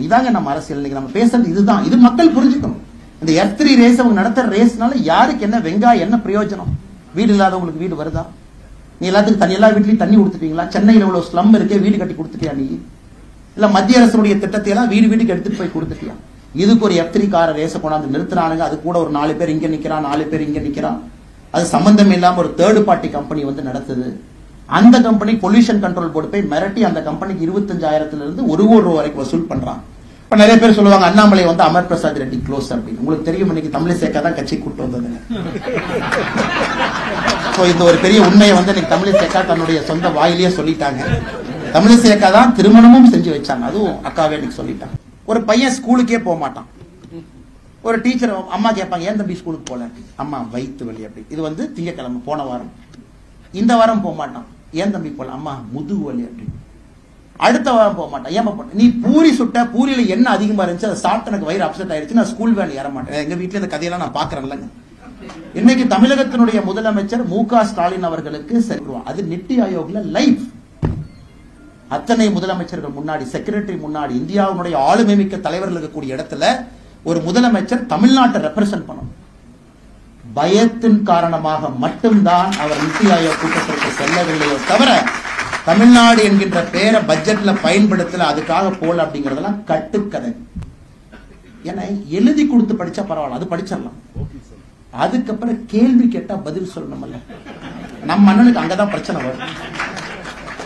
இதாங்க நம்ம அரசியல் இன்னைக்கு நம்ம பேசுறது இதுதான். இது மக்கள் புரிஞ்சுக்கணும். இந்த F3 ரேஸ் அவங்க நடத்துற ரேஸ்னால யாருக்கு என்ன வெங்காயம் என்ன பிரயோஜனம்? வீடு இல்லாதவங்களுக்கு வீடு வருதா? நீ எல்லாத்துக்கும் எல்லா வீட்லயும் தண்ணி கொடுத்துட்டீங்களா? சென்னையில் இவ்வளவு ஸ்லம் இருக்கே, வீடு கட்டி கொடுத்துட்டியா? நீ இல்ல மத்திய அரசுடைய திட்டத்தை எல்லாம் வீடு வீட்டுக்கு எடுத்துட்டு போய் கொடுத்துட்டியா? இதுக்கு ஒரு F3 கார ரேஸை கொண்டாந்து நிறுத்தினானுங்க. அது கூட ஒரு 4 பேர் இங்க நிக்கிறான், 4 பேர் இங்க நிக்கிறான். அது சம்பந்தம் இல்லாம ஒரு தேர்ட் பார்ட்டி கம்பெனி வந்து நடத்துது. அந்த கம்பெனி பொல்யூஷன் கண்ட்ரோல் போர்டு போய் மிரட்டி அந்த கம்பெனிக்கு 25,000 இருந்து 1 கோடி ரூபாய் வரைக்கும் வசூல் பண்றான். இப்ப நிறைய பேர் சொல்லுவாங்க அண்ணாமலை வந்து அமர் பிரசாத் ரெட்டி க்ளோஸ் அப்படின்னு. உங்களுக்கு தெரியும், இன்னைக்கு தமிழிசைக்கா தான் கட்சி கூட்டு வந்தது. இந்த ஒரு பெரிய உண்மையை வந்து இன்னைக்கு தமிழிசைக்கா தன்னுடைய சொந்த வாயிலேயே சொல்லிட்டாங்க. தமிழிசைக்கா தான் திருமணமும் செஞ்சு வச்சாங்க. அதுவும் அக்காவே இன்னைக்கு சொல்லிட்டாங்க. ஒரு பையன் ஸ்கூலுக்கே போக மாட்டான். ஒரு டீச்சர் அம்மா கேட்பாங்க, ஏன் தம்பி ஸ்கூலுக்கு போல? அம்மா வயிற்று வலி அப்படி. இது வந்து திங்கக்கிழமை போன வாரம். இந்த வாரம் போக மாட்டான். ஏன் தம்பி போல? அம்மா முதுகு வலி அப்படி. அடுத்த வாரம் போக மாட்டான். ஏன் போட்ட? நீ பூரி சுட்ட, பூரியில என்ன அதிகமா இருந்துச்சு, அதை சாப்பிட்டு எனக்கு வயிறு அப்செட் ஆயிடுச்சு, நான் ஸ்கூல் வேன் ஏற மாட்டேன். எங்க வீட்டுல இந்த கதையெல்லாம் நான் பாக்குறேன்லங்க. இன்னைக்கு தமிழகத்தினுடைய முதலமைச்சர் மு.க. ஸ்டாலின் அவர்களுக்கு அது நித்தி ஆயோக்ல லைவ் அத்தனை முதலமைச்சர்கள் முன்னாடி, செக்ரட்டரி முன்னாடி, இந்தியாவுடைய ஆளுமை மிக்க தலைவர்களுக்கு கூடிய இடத்துல ஒரு முதலமைச்சர் தமிழ்நாட்டை ரெப்ரசென்ட் பண்ணணும். பயத்தின் காரணமாக மட்டும்தான் அவர் நித்தி ஆயோக் கூட்டத்திற்கு செல்லவில்லையோ தவிர தமிழ்நாடு என்கின்ற பேரை பட்ஜெட்ல பயன்படுத்தல, அதுக்காக போல அப்படிங்கறதெல்லாம் கட்டுக்கதை. ஏன்னா எழுதி கொடுத்து படிச்சா பரவாயில்ல, அது படிச்சிடலாம். அதுக்கப்புறம் கேள்வி கேட்டா பதில் சொல்லணும்ல. நம்ம அண்ணனுக்கு அங்கதான் பிரச்சனை வரும்.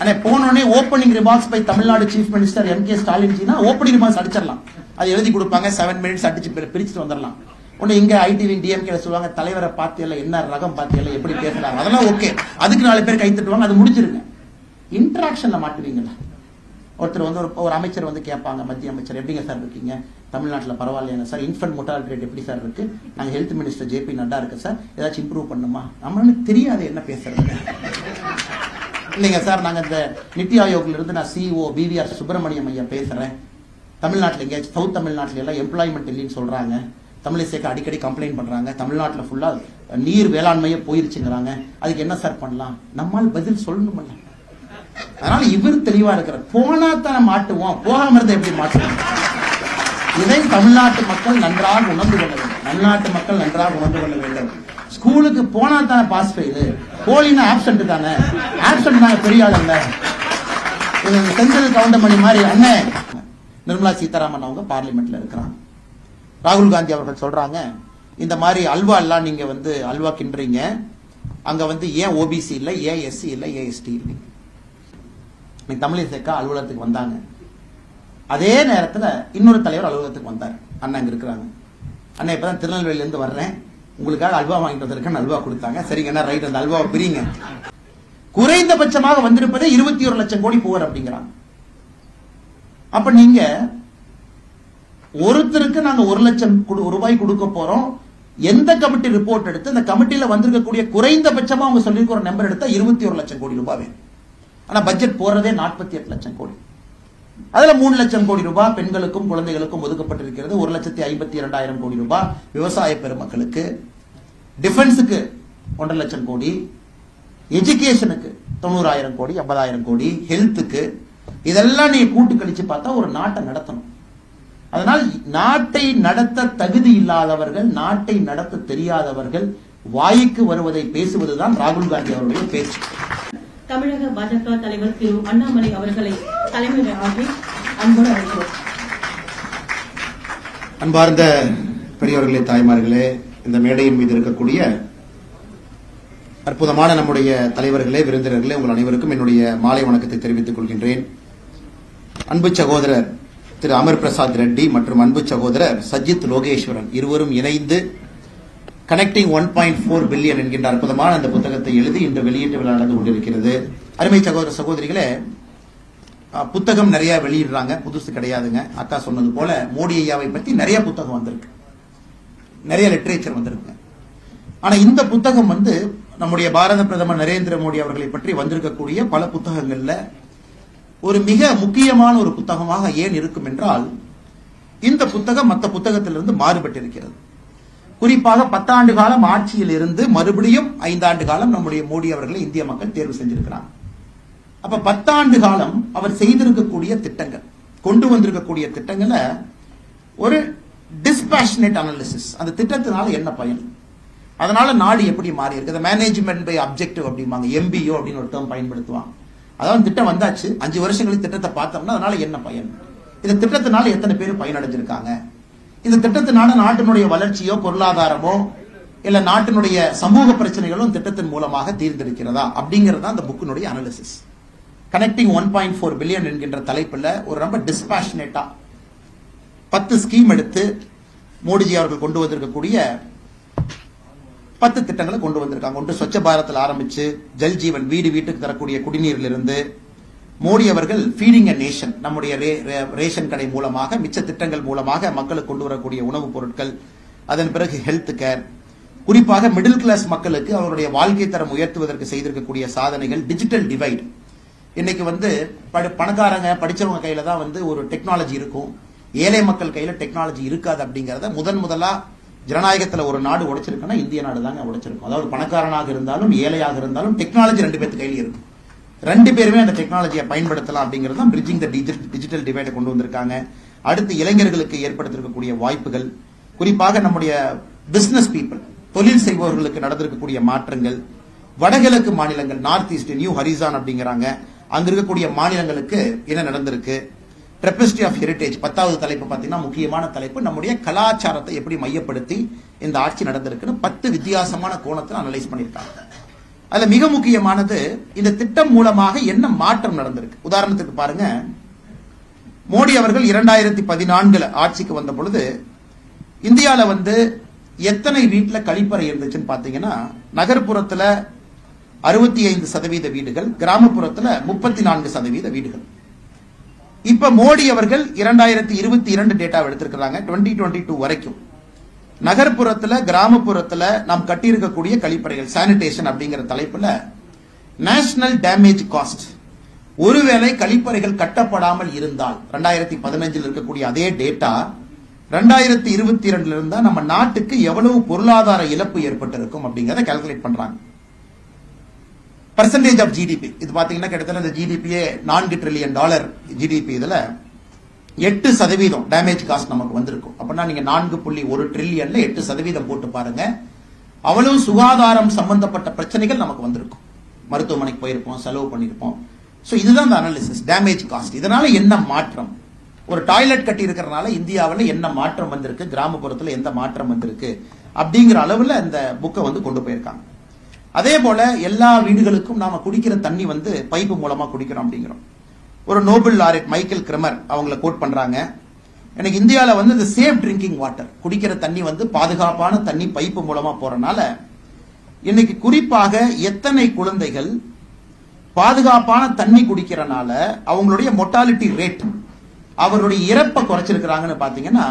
ஆனா போனோடனே opening remarks by Tamil Nadu chief minister M.K. Stalin ஜினா ஓப்பனிங் ரிமார்க்ஸ் அடிச்சிடலாம். அது எழுதி கொடுப்பாங்க, 7 மினிட்ஸ் அடிச்சு பிரிச்சுட்டு வந்துடலாம். ஒண்ணு இங்க ITV DMK சொல்லுவாங்க, தலைவரை பார்த்தியல்ல, என்ன ரகம் பார்த்தியல்ல, எப்படி பேசுறாங்க, அதெல்லாம் ஓகே. அதுக்கு 4 பேர் கை தட்டுவாங்க, அது முடிச்சிருங்க. இன்டராக்ஷன்ல மாட்டுவீங்களா? ஒருத்தர் வந்து ஒரு அமைச்சர் வந்து கேட்பாங்க, மத்திய அமைச்சர், எப்படிங்க சார் இருக்கீங்க, தமிழ்நாட்டில் பரவாயில்லைங்க சார், இன்ஃபன்ட் மோர்டாலிட்டி ரேட் எப்படி சார் இருக்கு, நாங்கள் ஹெல்த் மினிஸ்டர் JP நட்டா இருக்கு சார், ஏதாச்சும் இம்ப்ரூவ் பண்ணுமா? நம்மளுக்கு தெரியாது என்ன பேசுறது. இல்லைங்க சார், நாங்கள் இந்த நித்தி ஆயோக்ல இருந்து நான் CEO BVR சுப்பிரமணியம் ஐயா பேசுறேன். தமிழ்நாட்டில் எங்க சவுத் தமிழ்நாட்டில எல்லாம் எம்ப்ளாய்மெண்ட் இல்லைன்னு சொல்றாங்க, தமிழிசைக்கு அடிக்கடி கம்ப்ளைண்ட் பண்றாங்க, தமிழ்நாட்டில் ஃபுல்லா நீர் வேளாண்மையே போயிருச்சுங்கிறாங்க, அதுக்கு என்ன சார் பண்ணலாம்? நம்மால் பதில் சொல்லணும்ல. அதனால இவர் தெளிவா இருக்கிறார். போனா தானே மாட்டுவோம், போகாம இருந்தா எப்படி மாட்டுவோம்? இதை தமிழ்நாட்டு மக்கள் நன்றாக உணர்ந்து கொள்ள வேண்டும். தமிழ்நாட்டு மக்கள் நன்றாக உணர்ந்து கொள்ள வேண்டும். ஸ்கூலுக்கு போனா தானே பாஸ் ஃபெயில், போலினா ஆப்சென்ட் தானே, ஆப்சென்ட் நாங்க பெரிய ஆள் இல்ல. செந்தில் கவுண்டமணி மாதிரி அண்ணன் நிர்மலா சீதாராமன் அவங்க பார்லிமெண்ட்ல இருக்கிறாங்க. ராகுல் காந்தி அவர்கள் சொல்றாங்க, இந்த மாதிரி அல்வா எல்லாம் நீங்க வந்து அல்வா கிண்டுறீங்க, அங்க வந்து ஏன் OBC இல்ல, ஏன் SC இல்ல, ஏன் ST இல்லை? தமிழிசைக்கா அலுவலகத்துக்கு வந்தாங்க. அதே நேரத்தில் இன்னொரு தலைவர் அலுவலகத்துக்கு வந்தார். அண்ணா இங்க இருக்கிறாங்க. அண்ணா இப்பதான் திருநெல்வேலியில இருந்து வர்றேன், உங்களுக்காக அல்வா வாங்கிட்டு வந்திருக்கேன், அல்வா கொடுத்தாங்க. சரிங்க அண்ணா, ரைட், அந்த அல்வாவை பிரிங்க. குறைந்தபட்சமாக வந்திருப்பதே 21 லட்சம் கோடி போர் அப்படிங்கிறாங்க. அப்ப நீங்க ஒருத்தருக்கு நாங்க 1 லட்சம் ரூபாய் கொடுக்க போறோம். எந்த கமிட்டி ரிப்போர்ட் எடுத்து அந்த கமிட்டியில வந்திருக்கக்கூடிய குறைந்தபட்சமா அவங்க சொல்லிருக்க ஒரு நம்பர் எடுத்தா 21 லட்சம் கோடி ரூபாய். ஆனா பட்ஜெட் போறதே 48 லட்சம் கோடி. அதுல 3 லட்சம் கோடி ரூபாய் பெண்களுக்கும் குழந்தைகளுக்கும் ஒதுக்கப்பட்டிருக்கிறது. 1,52,000 கோடி ரூபாய் விவசாய பெருமக்களுக்கு, டிஃபென்ஸுக்கு 1.5 லட்சம் கோடி, எஜுகேஷனுக்கு 90,000 கோடி, 50,000 கோடி, ஹெல்த்துக்கு. இதெல்லாம் நீ கூட்டு கழிச்சு பார்த்தா ஒரு நாட்டை நடத்தணும். அதனால் நாட்டை நடத்த தகுதி இல்லாதவர்கள், நாட்டை நடத்த தெரியாதவர்கள் வாய்க்கு வருவதை பேசுவதுதான் ராகுல் காந்தி அவருடைய பேச்சு. தமிழக பாஜக தலைவர் திரு அண்ணாமலை அவர்களை தலைமையாகி அன்போடு அழைக்கிறோம். அன்பார்ந்த பெரியவர்களே, தாய்மார்களே, இந்த மேடையின் மீது இருக்கக்கூடிய அற்புதமான நம்முடைய தலைவர்களே, விருந்தினர்களே, உங்கள் அனைவருக்கும் என்னுடைய மாலை வணக்கத்தை தெரிவித்துக் கொள்கின்றேன். அன்பு சகோதரர் திரு அமர் பிரசாத் ரெட்டி மற்றும் அன்பு சகோதரர் சஜித் லோகேஸ்வரன் இருவரும் இணைந்து கனெக்டிங் 1.4 பில்லியன் என்கின்ற அற்புதமான அந்த புத்தகத்தை எழுதி இன்று வெளியீட்டு விழா நடந்து கொண்டிருக்கிறது. அருமை சகோதர சகோதரிகளே, புத்தகம் நிறைய வெளியிடுறாங்க, புதுசு கிடையாதுங்க. அக்கா சொன்னது போல மோடி ஐயாவை பற்றி நிறைய புத்தகம் வந்திருக்கு, நிறைய லிட்டரேச்சர் வந்திருக்கு. ஆனா இந்த புத்தகம் வந்து நம்முடைய பாரத பிரதமர் நரேந்திர மோடி அவர்களை பற்றி வந்திருக்கக்கூடிய பல புத்தகங்கள்ல ஒரு மிக முக்கியமான ஒரு புத்தகமாக ஏன் இருக்கும் என்றால், இந்த புத்தகம் மற்ற புத்தகத்திலிருந்து மாறுபட்டிருக்கிறது. குறிப்பாக 10 ஆண்டு காலம் ஆட்சியில் இருந்து மறுபடியும் 5 ஆண்டு காலம் நம்முடைய மோடி அவர்களை இந்திய மக்கள் தேர்வு செஞ்சிருக்கிறாங்க. அப்ப 10 ஆண்டு காலம் அவர் செய்திருக்கக்கூடிய திட்டங்கள், கொண்டு வந்திருக்கக்கூடிய திட்டங்களை ஒரு டிஸ்பேஷனேட் அனாலிசிஸ், அந்த திட்டத்தினால என்ன பயன், அதனால நாடு எப்படி மாறி இருக்கு, மேனேஜ்மெண்ட் பை அப்ஜெக்டிவ் அப்படிம்பாங்க, MBO அப்படின்னு ஒரு டேர்ம் பயன்படுத்துவாங்க. அதாவது திட்டம் வந்தாச்சு, 5 வருஷங்களுக்கு திட்டத்தை பார்த்தோம்னா அதனால என்ன பயன், இந்த திட்டத்தினால எத்தனை பேர் பயனடைஞ்சிருக்காங்க, இந்த திட்டத்தினால நாட்டினுடைய வளர்ச்சியோ பொருளாதாரமோ இல்ல நாட்டினுடைய சமூக பிரச்சனைகளும் திட்டத்தின் மூலமாக தீர்ந்திருக்கிறதா அப்படிங்கிறது அந்த புக்கினுடைய அனாலிசிஸ். கனெக்டிங் 1.4 பில்லியன் என்கின்ற தலைப்புல ஒரு ரொம்ப டிஸ்பாஷனேட்டா 10 ஸ்கீம் எடுத்து மோடிஜி அவர்கள் கொண்டு வந்திருக்கக்கூடிய 10 திட்டங்களை கொண்டு வந்திருக்காங்க. ஒன்று ஸ்வச்ச பாரத்தில் ஆரம்பிச்சு ஜல் ஜீவன், வீடு வீட்டுக்கு தரக்கூடிய குடிநீரிலிருந்து, மோடி அவர்கள் ஃபீடிங் அ நேஷன், நம்முடைய ரேஷன் கடை மூலமாக மிச்ச திட்டங்கள் மூலமாக மக்களுக்கு கொண்டு வரக்கூடிய உணவுப் பொருட்கள், அதன் பிறகு ஹெல்த் கேர், குறிப்பாக மிடில் கிளாஸ் மக்களுக்கு அவருடைய வாழ்க்கை தரம் உயர்த்துவதற்கு செய்திருக்கக்கூடிய சாதனைகள், டிஜிட்டல் டிவைட். இன்னைக்கு பணக்காரங்க படிச்சவங்க கையில தான் ஒரு டெக்னாலஜி இருக்கும், ஏழை மக்கள் கையில டெக்னாலஜி இருக்காது அப்படிங்கறத முதலா ஜனநாயகத்துல ஒரு நாடு உடைச்சிருக்குன்னா இந்திய நாடு தாங்க உடைச்சிருக்கும். அதாவது பணக்காரனாக இருந்தாலும் ஏழையாக இருந்தாலும் டெக்னாலஜி 2 பேருக்கு கையில இருக்கும், 2 பேருமே அந்த டெக்னாலஜியை பயன்படுத்தலாம் அப்படிங்கிறது தான் பிரிட்ஜிங் த டிஜிட்டல் டிவைடை கொண்டு வந்திருக்காங்க. அடுத்து இளைஞர்களுக்கு ஏற்படுத்திருக்கக்கூடிய வாய்ப்புகள், குறிப்பாக நம்முடைய பிசினஸ் பீப்புள், தொழில் செய்பவர்களுக்கு நடந்திருக்கக்கூடிய மாற்றங்கள், வடகிழக்கு மாநிலங்கள், நார்த் ஈஸ்ட், நியூ ஹரிசான் அப்படிங்கிறாங்க, அங்க இருக்கக்கூடிய மாநிலங்களுக்கு என்ன நடந்திருக்கு, ட்ரெபஸ்ட்ரி ஆஃப் ஹெரிடேஜ் 10வது தலைப்பு பார்த்தீங்கன்னா முக்கியமான தலைப்பு, நம்முடைய கலாச்சாரத்தை எப்படி மையப்படுத்தி இந்த ஆட்சி நடந்திருக்குன்னு 10 வித்தியாசமான கோணத்தில் அனலைஸ் பண்ணியிருக்காங்க. அதுல மிக முக்கியமானது இந்த திட்டம் மூலமாக என்ன மாற்றம் நடந்திருக்கு. உதாரணத்துக்கு பாருங்க, மோடி அவர்கள் 2014 ஆட்சிக்கு வந்த பொழுது இந்தியாவில் எத்தனை வீட்டில் கழிப்பறை இருந்துச்சுன்னு பாத்தீங்கன்னா, நகர்ப்புறத்துல 65% வீடுகள், கிராமப்புறத்துல 34% வீடுகள். இப்ப மோடி அவர்கள் 2022 டேட்டா எடுத்திருக்கிறாங்க, 2022 வரைக்கும் நகர்ப்புறத்துல கிராமப்புறத்துல நாம் கட்டியிருக்கக்கூடிய கழிப்பறைகள், சானிடேஷன் அப்படிங்கிற தலைப்புல நேஷனல் டேமேஜ் காஸ்ட், ஒருவேளை கழிப்பறைகள் கட்டப்படாமல் இருந்தால் 2015 இருக்கக்கூடிய அதே டேட்டா 2022 இருந்தா நம்ம நாட்டுக்கு எவ்வளவு பொருளாதார இழப்பு ஏற்பட்டிருக்கும் அப்படிங்கறத கால்குலேட் பண்றாங்க. பர்சன்டேஜ் ஆஃப் ஜிடிபி இது பாத்தீங்கன்னா கிட்டத்தட்ட இந்த ஜிடிபியே $4 trillion ஜிடிபி, இதுல 8% டேமேஜ் காஸ்ட் நமக்கு வந்திருக்கும். அப்படின்னா நீங்க 4.1 trillion 8% போட்டு பாருங்க, அவ்வளவு சுகாதாரம் சம்பந்தப்பட்ட பிரச்சனைகள் நமக்கு வந்திருக்கும். மருத்துவமனைக்கு போயிருப்போம், செலவு பண்ணிருப்போம். சோ இதுதான் அந்த அனாலிசிஸ், டேமேஜ் காஸ்ட். இதனால என்ன மாற்றம், ஒரு டாய்லெட் கட்டி இருக்கிறதுனால இந்தியாவில் என்ன மாற்றம் வந்திருக்கு, கிராமப்புறத்தில் எந்த மாற்றம் வந்திருக்கு அப்படிங்கிற அளவுல இந்த புக்கை கொண்டு போயிருக்காங்க. அதே போல எல்லா வீடுகளுக்கும் நாம குடிக்கிற தண்ணி பைப்பு மூலமா குடிக்கிறோம் அப்படிங்கிறோம். ஒரு நோபல் லாரெட் மைக்கேல் கிரமர் அவங்கள கோட் பண்றாங்க, எனக்கு இந்தியாவில் இந்த சேஃப் ட்ரிங்கிங் வாட்டர், குடிக்கிற தண்ணி பாதுகாப்பான தண்ணி பைப்பு மூலமா போறனால இன்னைக்கு குறிப்பாக எத்தனை குழந்தைகள் பாதுகாப்பான தண்ணி குடிக்கிறனால அவங்களுடைய மொர்டாலிட்டி ரேட், அவருடைய இறப்பை குறைச்சிருக்கிறாங்கன்னு பாத்தீங்கன்னா,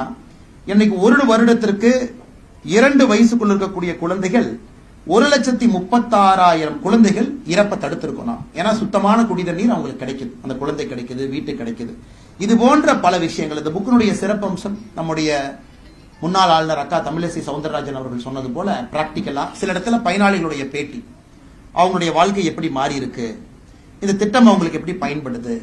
இன்னைக்கு ஒரு வருடத்திற்கு 2 வயசுக்குள்ள இருக்கக்கூடிய குழந்தைகள் 1,36,000 குழந்தைகள் இறப்பை தடுத்திருக்கோம். ஏன்னா சுத்தமான குடித நீர் அவங்களுக்கு கிடைக்குது, அந்த குழந்தை கிடைக்குது, வீட்டுக்கு கிடைக்குது. இது போன்ற பல விஷயங்கள் இந்த புக்கினுடைய சிறப்பம்சம். நம்முடைய முன்னாள் ஆளுநர் அக்கா தமிழிசை சவுந்தரராஜன் அவர்கள் சொன்னது போல பிராக்டிக்கலா சில இடத்துல பயனாளிகளுடைய பேட்டி, அவங்களுடைய வாழ்க்கை எப்படி மாறி இருக்கு, இந்த திட்டம் அவங்களுக்கு எப்படி பயன்படுது,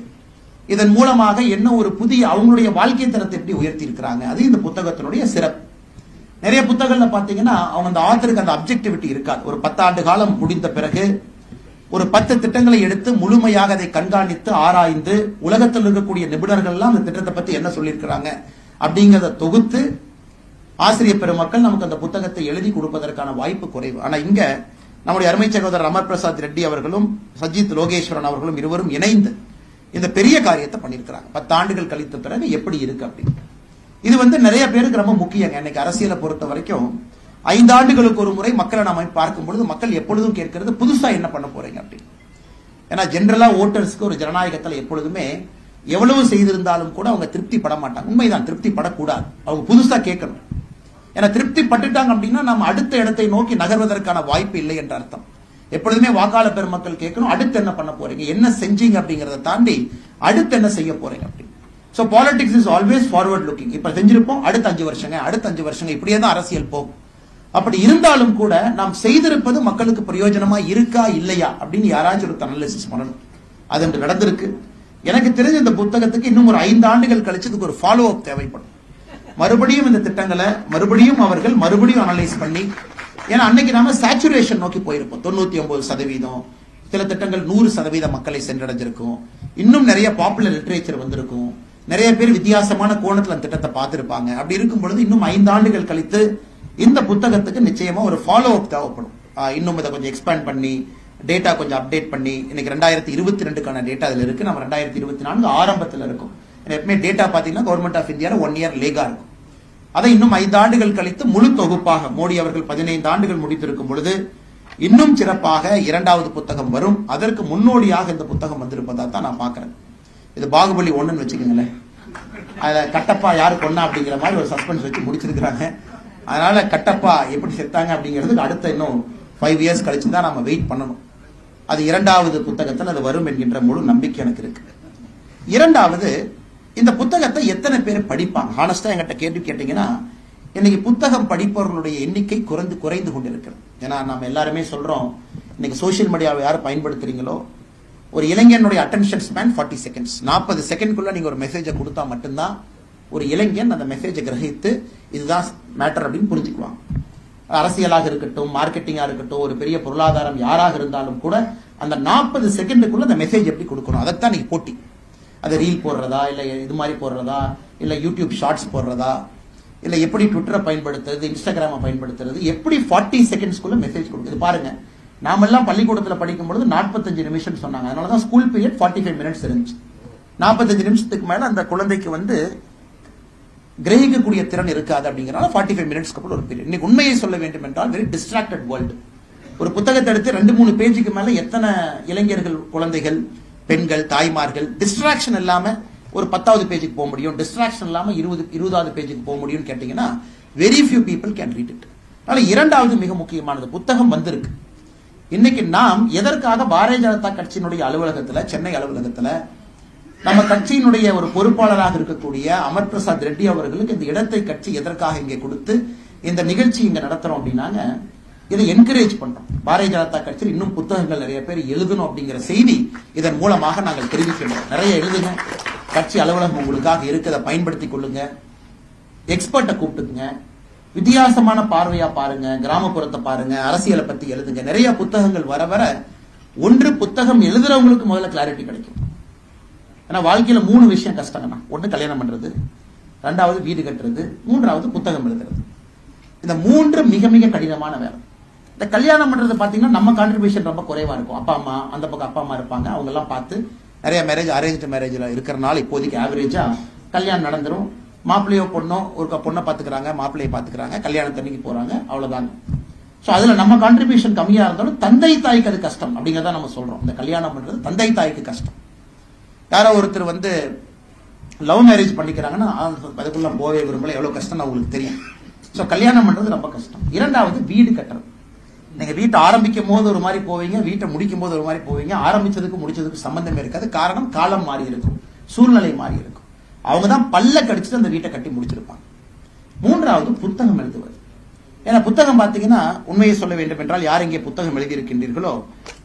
இதன் மூலமாக என்ன ஒரு புதிய அவங்களுடைய வாழ்க்கை தரத்தை எப்படி உயர்த்தி இருக்கிறாங்க, அது இந்த புத்தகத்தினுடைய சிறப்பு. நிறைய புத்தகங்கள்ல பாத்தீங்கன்னா அவங்க அந்த ஆத்தருக்கு அந்த அப்ஜெக்டிவிட்டி இருக்காது. ஒரு 10 ஆண்டு காலம் முடிந்த பிறகு ஒரு 10 திட்டங்களை எடுத்து முழுமையாக அதை கண்காணித்து ஆராய்ந்து உலகத்தில் இருக்கக்கூடிய நிபுணர்கள் எல்லாம் அந்த திட்டத்தை பத்தி என்ன சொல்லியிருக்கிறாங்க அப்படிங்கறத தொகுத்து ஆசிரியர் பெருமக்கள் நமக்கு அந்த புத்தகத்தை எழுதி கொடுப்பதற்கான வாய்ப்பு குறைவு. ஆனா இங்க நம்முடைய அருமை சகோதரர் அமர் பிரசாத் ரெட்டி அவர்களும் சஜித் லோகேஸ்வரன் அவர்களும் இருவரும் இணைந்து இந்த பெரிய காரியத்தை பண்ணியிருக்கிறாங்க. 10 ஆண்டுகள் கழித்த பிறகு எப்படி இருக்கு அப்படின்னு. இது நிறைய பேருக்கு ரொம்ப முக்கியங்க. இன்னைக்கு அரசியலை பொறுத்த வரைக்கும் 5 ஆண்டுகளுக்கு ஒரு முறை மக்களை நாம பார்க்கும் பொழுது மக்கள் எப்பொழுதும் கேட்கிறது புதுசா என்ன பண்ண போறீங்க அப்படின்னு. ஏன்னா ஜெனரலா ஓட்டர்ஸ்க்கு ஒரு ஜனநாயகத்தில் எப்பொழுதுமே எவ்வளவு செய்திருந்தாலும் கூட அவங்க திருப்தி பட மாட்டாங்க. உண்மைதான், திருப்தி படக்கூடாது, அவங்க புதுசா கேட்கணும். ஏன்னா திருப்தி பட்டுட்டாங்க அப்படின்னா நம்ம அடுத்த இடத்தை நோக்கி நகர்வதற்கான வாய்ப்பு இல்லை என்ற அர்த்தம். எப்பொழுதுமே வாக்காளர் பெருமக்கள் கேட்கணும், அடுத்து என்ன பண்ண போறீங்க, என்ன செஞ்சீங்க அப்படிங்கறத தாண்டி அடுத்து என்ன செய்ய போறீங்க அப்படின்னு. So politics is always forward looking. இப்ப செஞ்சிருப்போம், அடுத்த 5 வருஷங்க, அடுத்த 5 வருஷங்க, இப்படியே தான் அரசியல் போகும். அப்படி இருந்தாலும் கூட நாம் செய்திருப்பது மக்களுக்கு பிரயோஜனமா இருக்கா இல்லையா அப்படின்னு யாராச்சும் ஒரு அனாலிசிஸ் பண்ணணும். அது நடந்திருக்கு. எனக்கு தெரிஞ்ச இந்த புத்தகத்துக்கு இன்னும் ஒரு 5 ஆண்டுகள் கழிச்சு இதுக்கு ஒரு ஃபாலோ அப் தேவைப்படும். மறுபடியும் இந்த திட்டங்களை மறுபடியும் அவர்கள் மறுபடியும் அனலைஸ் பண்ணி, ஏன்னா அன்னைக்கு நாம சேச்சுரேஷன் நோக்கி போயிருப்போம். 99%, சில திட்டங்கள் 100% மக்களை சென்றடைஞ்சிருக்கும். இன்னும் நிறைய பாப்புலர் லிட்டரேச்சர் வந்திருக்கும். நிறைய பேர் வித்தியாசமான கோணத்துல அந்த திட்டத்தை பார்த்திருப்பாங்க. அப்படி இருக்கும் பொழுது இன்னும் 5 ஆண்டுகள் கழித்து இந்த புத்தகத்துக்கு நிச்சயமா ஒரு ஃபாலோ அப் தேவைப்படும். இன்னும் இதை கொஞ்சம் எக்ஸ்பேண்ட் பண்ணி, டேட்டா கொஞ்சம் அப்டேட் பண்ணி, இன்னைக்கு 2022க்கான டேட்டா அதுல இருக்கு. நம்ம 2024 ஆரம்பத்தில் இருக்கும். எப்பவுமே டேட்டா பாத்தீங்கன்னா கவர்மெண்ட் ஆஃப் இந்தியா 1 இயர் லேகா இருக்கும். அதை இன்னும் 5 ஆண்டுகள் கழித்து முழு தொகுப்பாக மோடி அவர்கள் 15 ஆண்டுகள் முடித்திருக்கும் பொழுது இன்னும் சிறப்பாக 2வது புத்தகம் வரும். அதற்கு முன்னோடியாக இந்த புத்தகம் வந்திருப்பதா தான் நான் பாக்குறேன். இது பாகுபலி 1ன்னு வச்சுக்கோங்களேன். அதுல கட்டப்பா யாரு கொன்னா அப்படிங்கிற மாதிரி ஒரு சஸ்பென்ஸ் வச்சு முடிச்சிருக்கிறாங்க. அதனால கட்டப்பா எப்படி செத்தாங்க அப்படிங்கிறதுக்கு அடுத்த இன்னும் 5 இயர்ஸ் கழிச்சு தான் நம்ம வெயிட் பண்ணணும். அது 2வது புத்தகத்தில் அது வரும் என்கின்ற முழு நம்பிக்கை எனக்கு இருக்கு. 2வது, இந்த புத்தகத்தை எத்தனை பேர் படிப்பாங்க? ஹானஸ்டா என்கிட்ட கேள்வி கேட்டீங்கன்னா, இன்னைக்கு புத்தகம் படிப்பவர்களுடைய எண்ணிக்கை குறைந்து கொண்டிருக்கிறது. ஏன்னா நம்ம எல்லாருமே சொல்றோம், இன்னைக்கு சோசியல் மீடியாவை யார் பயன்படுத்துறீங்களோ, ஒரு இளைஞனுடைய அட்டென்ஷன் ஸ்பேன் 40 செகண்ட்ஸ். 40 செகண்ட்குள்ள நீங்க ஒரு மெசேஜை கொடுத்தா மட்டும்தான் ஒரு இளைஞன் அந்த மெசேஜை கிரகித்து இதுதான் மேட்டர் அப்படின்னு புரிஞ்சுக்குவாங்க. அரசியலாக இருக்கட்டும், மார்க்கெட்டிங்கா இருக்கட்டும், ஒரு பெரிய பொருளாதாரம் யாராக இருந்தாலும் கூட அந்த 40 செகண்டுக்குள்ள அந்த மெசேஜ் எப்படி கொடுக்கணும், அதைத்தான் நீங்க போட்டி. அது ரீல் போடுறதா, இல்ல இது மாதிரி போடுறதா, இல்ல யூடியூப் ஷார்ட்ஸ் போடுறதா, இல்ல எப்படி ட்விட்டரை பயன்படுத்துறது, இன்ஸ்டாகிராமை பயன்படுத்துறது, எப்படி 40 செகண்ட்ஸ்க்குள்ள மெசேஜ் கொடுக்குது பாருங்க. நாமெல்லாம் பள்ளிக்கூடத்தில் படிக்கும் பொழுது 45 நிமிஷம் சொன்னாங்க. அதனாலதான் ஸ்கூல் பீரியட் 45 மினிட்ஸ் இருந்துச்சு. 45 நிமிஷத்துக்கு மேல அந்த குழந்தைக்கு வந்து கிரகிக்கக்கூடிய திறன் இருக்காது. அப்படிங்கிறனால 45 மினிட்ஸ்க்கு அப்புறம் ஒரு பீரியட். இன்னைக்கு உண்மையை சொல்ல வேண்டும் என்றால் வெரி டிஸ்ட்ராக்டட் வேர்ல்டு. ஒரு புத்தகத்தை எடுத்து 2-3 பேஜுக்கு மேல எத்தனை இளைஞர்கள், குழந்தைகள், பெண்கள், தாய்மார்கள் டிஸ்ட்ராக்ஷன் இல்லாம ஒரு 10வது பேஜுக்கு போக முடியும், டிஸ்ட்ராக்ஷன் இல்லாம 20வது பேஜுக்கு போக முடியும்னு கேட்டீங்கன்னா very few people can read it. அதனால 2வது மிக முக்கியமானது, புத்தகம் வந்திருக்கு. இன்னைக்கு நாம் எதற்காக பாரதிய ஜனதா கட்சியினுடைய அலுவலகத்துல, சென்னை அலுவலகத்துல நம்ம கட்சியினுடைய ஒரு பொறுப்பாளராக இருக்கக்கூடிய அமர் பிரசாத் ரெட்டி அவர்களுக்கு இந்த இடத்தை கட்சி எதற்காக இங்கே கொடுத்து இந்த நிகழ்ச்சி இங்க நடத்துறோம் அப்படின்னாங்க, இதை என்கரேஜ் பண்றோம். பாரதிய ஜனதா கட்சியில் இன்னும் புத்தகங்கள் நிறைய பேர் எழுதணும் அப்படிங்கிற செய்தி இதன் மூலமாக நாங்கள் தெரிவிக்கின்றோம். நிறைய எழுதுங்க, கட்சி அலுவலகம் உங்களுக்காக இருக்கிறத பயன்படுத்திக் கொள்ளுங்க, எக்ஸ்பர்ட்டை கூப்பிட்டுங்க, வித்தியாசமான பார்வையா பாருங்க, கிராமப்புறத்தை பாருங்க, அரசியலை பத்தி எழுதுங்க. நிறைய புத்தகங்கள் வர வர ஒன்று புத்தகம் எழுதுறவங்களுக்கு முதல்ல கிளாரிட்டி கிடைக்கும். ஏன்னா வாழ்க்கையில 3 விஷயம் கஷ்டங்கண்ணா. 1 கல்யாணம் பண்றது, 2வது வீடு கட்டுறது, 3வது புத்தகம் எழுதுறது. இந்த 3 மிக மிக கடினமான வேலை. இந்த கல்யாணம் பண்றது பாத்தீங்கன்னா நம்ம கான்ட்ரிபியூஷன் ரொம்ப குறைவா இருக்கும். அப்பா அம்மா, அந்த பக்கம் அப்பா அம்மா இருப்பாங்க, அவங்க எல்லாம் பார்த்து நிறைய மேரேஜ் அரேஞ்ச் மேரேஜ்ல இருக்கிறனால இப்போதைக்கு ஆவரேஜா கல்யாணம் நடந்துரும். மாப்பிள்ளையோ பொண்ணோ ஒரு பொண்ணை பாத்துக்கிறாங்க, மாப்பிள்ளையை பாத்துக்கிறாங்க, கல்யாணத்தன்னைக்கு போறாங்க, அவ்வளவுதாங்க. சோ அதுல நம்ம கான்ட்ரிபியூஷன் கம்மியா இருந்தாலும் தந்தை தாய்க்கு அது கஷ்டம் அப்படிங்கறத நம்ம சொல்றோம். இந்த கல்யாணம் பண்றது தந்தை தாய்க்கு கஷ்டம். யாரோ ஒருத்தர் வந்து லவ் மேரேஜ் பண்ணிக்கிறாங்கன்னா அதுக்குள்ள போவே விரும்பல, எவ்வளவு கஷ்டம் உங்களுக்கு தெரியும். சோ கல்யாணம் பண்றது ரொம்ப கஷ்டம். 2வது வீடு கட்டுறது. நீங்க வீட்டை ஆரம்பிக்கும் போது ஒரு மாதிரி போவீங்க, வீட்டை முடிக்கும் போது ஒரு மாதிரி போவீங்க. ஆரம்பிச்சதுக்கு முடிச்சதுக்கு சம்பந்தமே இருக்காது. காரணம் காலம் மாறி இருக்கும், சூழ்நிலை மாறி இருக்கும். அவங்க தான் பல்ல கடிச்சிட்டு அந்த வீட்டை கட்டி முடிச்சிருப்பாங்க. 3வது புத்தகம் எழுதுவது. ஏன்னா புத்தகம் பாத்தீங்கன்னா உண்மையை சொல்ல வேண்டும் என்றால், யார் இங்கே புத்தகம் எழுதியிருக்கின்றீர்களோ,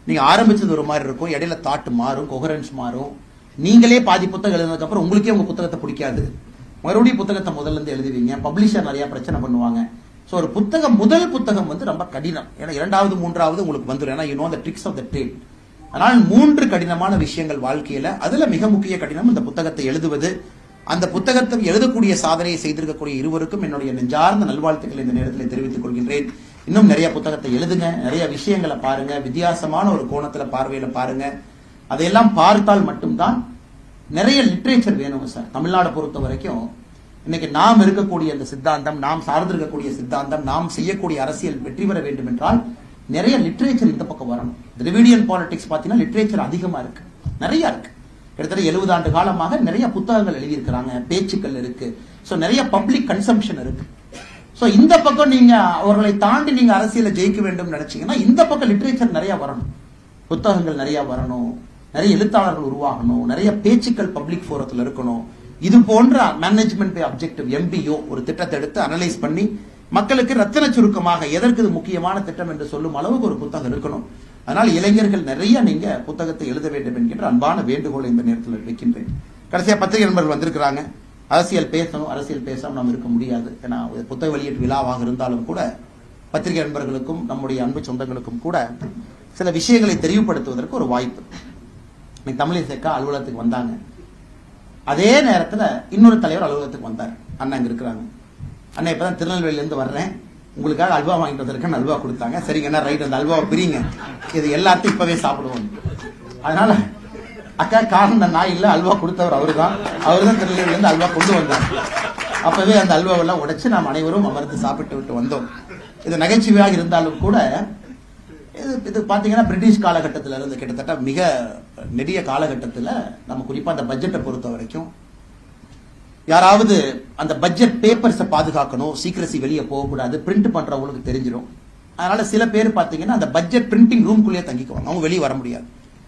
நீங்க ஆரம்பிச்சது ஒரு மாதிரி இருக்கும், இடையில தாட் மாறும், கொஹரன்ஸ் மாறும். நீங்களே பாதி புத்தகம் எழுதுனதுக்கு அப்புறம் உங்களுக்கே உங்க புத்தகத்தை பிடிக்காது, மறுபடியும் புத்தகத்தை முதல்ல இருந்து எழுதுவீங்க. பப்ளிஷர் நிறைய பிரச்சனை பண்ணுவாங்க. சோ ஒரு புத்தகம், முதல் புத்தகம் வந்து ரொம்ப கடினம். ஏன்னா 2வது 3வது உங்களுக்கு வந்துடும். ஏன்னா you know the tricks of the trade. ஆனால் 3 கடினமான விஷயங்கள் வாழ்க்கையில. அதுல மிக முக்கிய கடினம் இந்த புத்தகத்தை எழுதுவது. அந்த புத்தகத்தை எழுதக்கூடிய சாதனையை செய்திருக்கக்கூடிய இருவருக்கும் என்னுடைய நெஞ்சார்ந்த நல்வாழ்த்துக்களை இந்த நேரத்தில் தெரிவித்துக் கொள்கின்றேன். இன்னும் நிறைய புத்தகத்தை எழுதுங்க, நிறைய விஷயங்களை பாருங்க, வித்தியாசமான ஒரு கோணத்துல பார்வையில பாருங்க. அதையெல்லாம் பார்த்தால் மட்டும்தான் நிறைய லிட்ரேச்சர் வேணுங்க சார். தமிழ்நாடு பொறுத்த வரைக்கும் இன்னைக்கு நாம் இருக்கக்கூடிய அந்த சித்தாந்தம், நாம் சார்ந்திருக்கக்கூடிய சித்தாந்தம், நாம் செய்யக்கூடிய அரசியல் வெற்றி பெற வேண்டும் என்றால் நிறைய லிட்ரேச்சர் இந்த பக்கம் வரணும். திராவிடியன் பாலிடிக்ஸ் பாத்தீங்கன்னா லிட்ரேச்சர் அதிகமா இருக்கு, நிறைய இருக்கு. கிட்டத்தட்ட 70 ஆண்டு காலமாக நிறைய புத்தகங்கள் எழுதியிருக்கிறாங்க, பேச்சுக்கள் இருக்கு. சோ நிறைய பப்ளிக் கன்சம்ஷன் இருக்கு. சோ இந்த பக்கம் நீங்க அவர்களை தாண்டி நீங்க அரசியல ஜெயிக்க வேண்டும் நினைச்சீங்கன்னா இந்த பக்கம் லிட்ரேச்சர் நிறைய வரணும், புத்தகங்கள் நிறைய வரணும், நிறைய எழுத்தாளர்கள் உருவாகணும், நிறைய பேச்சுக்கள் பப்ளிக் போரத்தில் இருக்கணும். இது போன்ற மேனேஜ்மெண்ட் பை அப்ஜெக்டிவ் MBO ஒரு திட்டத்தை எடுத்து அனலைஸ் பண்ணி மக்களுக்கு ரத்தின சுருக்கமாக எதற்கு இது முக்கியமான திட்டம் என்று சொல்லும் அளவுக்கு ஒரு புத்தகம் இருக்கணும். அதனால் இளைஞர்கள் நிறைய நீங்க புத்தகத்தை எழுத வேண்டும் என்கின்ற அன்பான வேண்டுகோளை இந்த நேரத்தில் வைக்கின்றேன். கடைசியா பத்திரிகை நண்பர்கள் வந்திருக்கிறாங்க. அரசியல் பேசணும், அரசியல் பேசாம நாம் இருக்க முடியாது. ஏன்னா புத்தக வெளியீட்டு விழாவாக இருந்தாலும் கூட பத்திரிகை நண்பர்களுக்கும் நம்முடைய அன்பு சொந்தங்களுக்கும் கூட சில விஷயங்களை தெளிவுபடுத்துவதற்கு ஒரு வாய்ப்பு. இன்னைக்கு தமிழிசைக்கா அலுவலகத்துக்கு வந்தாங்க. அதே நேரத்தில் இன்னொரு தலைவர் அலுவலகத்துக்கு வந்தார். அண்ணா இங்க இருக்கிறாங்க. அண்ணா இப்பதான் திருநெல்வேலியிலிருந்து வர்றேன், உங்களுக்காக அல்வா வாங்கிட்டு வந்திருக்கேன். அல்வா கொடுத்தாங்க. சரிங்க அண்ணா, ரைட், அந்த அல்வாவை பிரிங்க, இது எல்லாத்தையும் இப்பவே சாப்பிடுவோம். அதனால அக்கா காரணம் நான் இல்ல, அல்வா கொடுத்தவர் அவருதான் திருநெல்வேலியிலிருந்து அல்வா கொண்டு வந்தார். அப்பவே அந்த அல்வாவெல்லாம் உடைச்சு நாம் அனைவரும் அமர்ந்து சாப்பிட்டு விட்டு வந்தோம். இது நகைச்சுவையாக இருந்தாலும் கூட இது பாத்தீங்கன்னா பிரிட்டிஷ் காலகட்டத்தில் இருந்து கிட்டத்தட்ட மிக நெடிய காலகட்டத்தில் நம்ம குறிப்பா அந்த பட்ஜெட்டை பொறுத்த வரைக்கும் யாராவது அந்த பட்ஜெட் பேப்பர்ஸை பாதுகாக்கணும், சீக்கிரசி வெளியே போகக்கூடாது, பிரிண்ட் பண்றவங்களுக்கு தெரிஞ்சிடும். அதனால சில பேர் பாத்தீங்கன்னா அந்த பட்ஜெட் பிரிண்டிங் ரூம்குள்ளேயே தங்கிக்குவாங்க. அவங்க வெளியே வர முடியாது.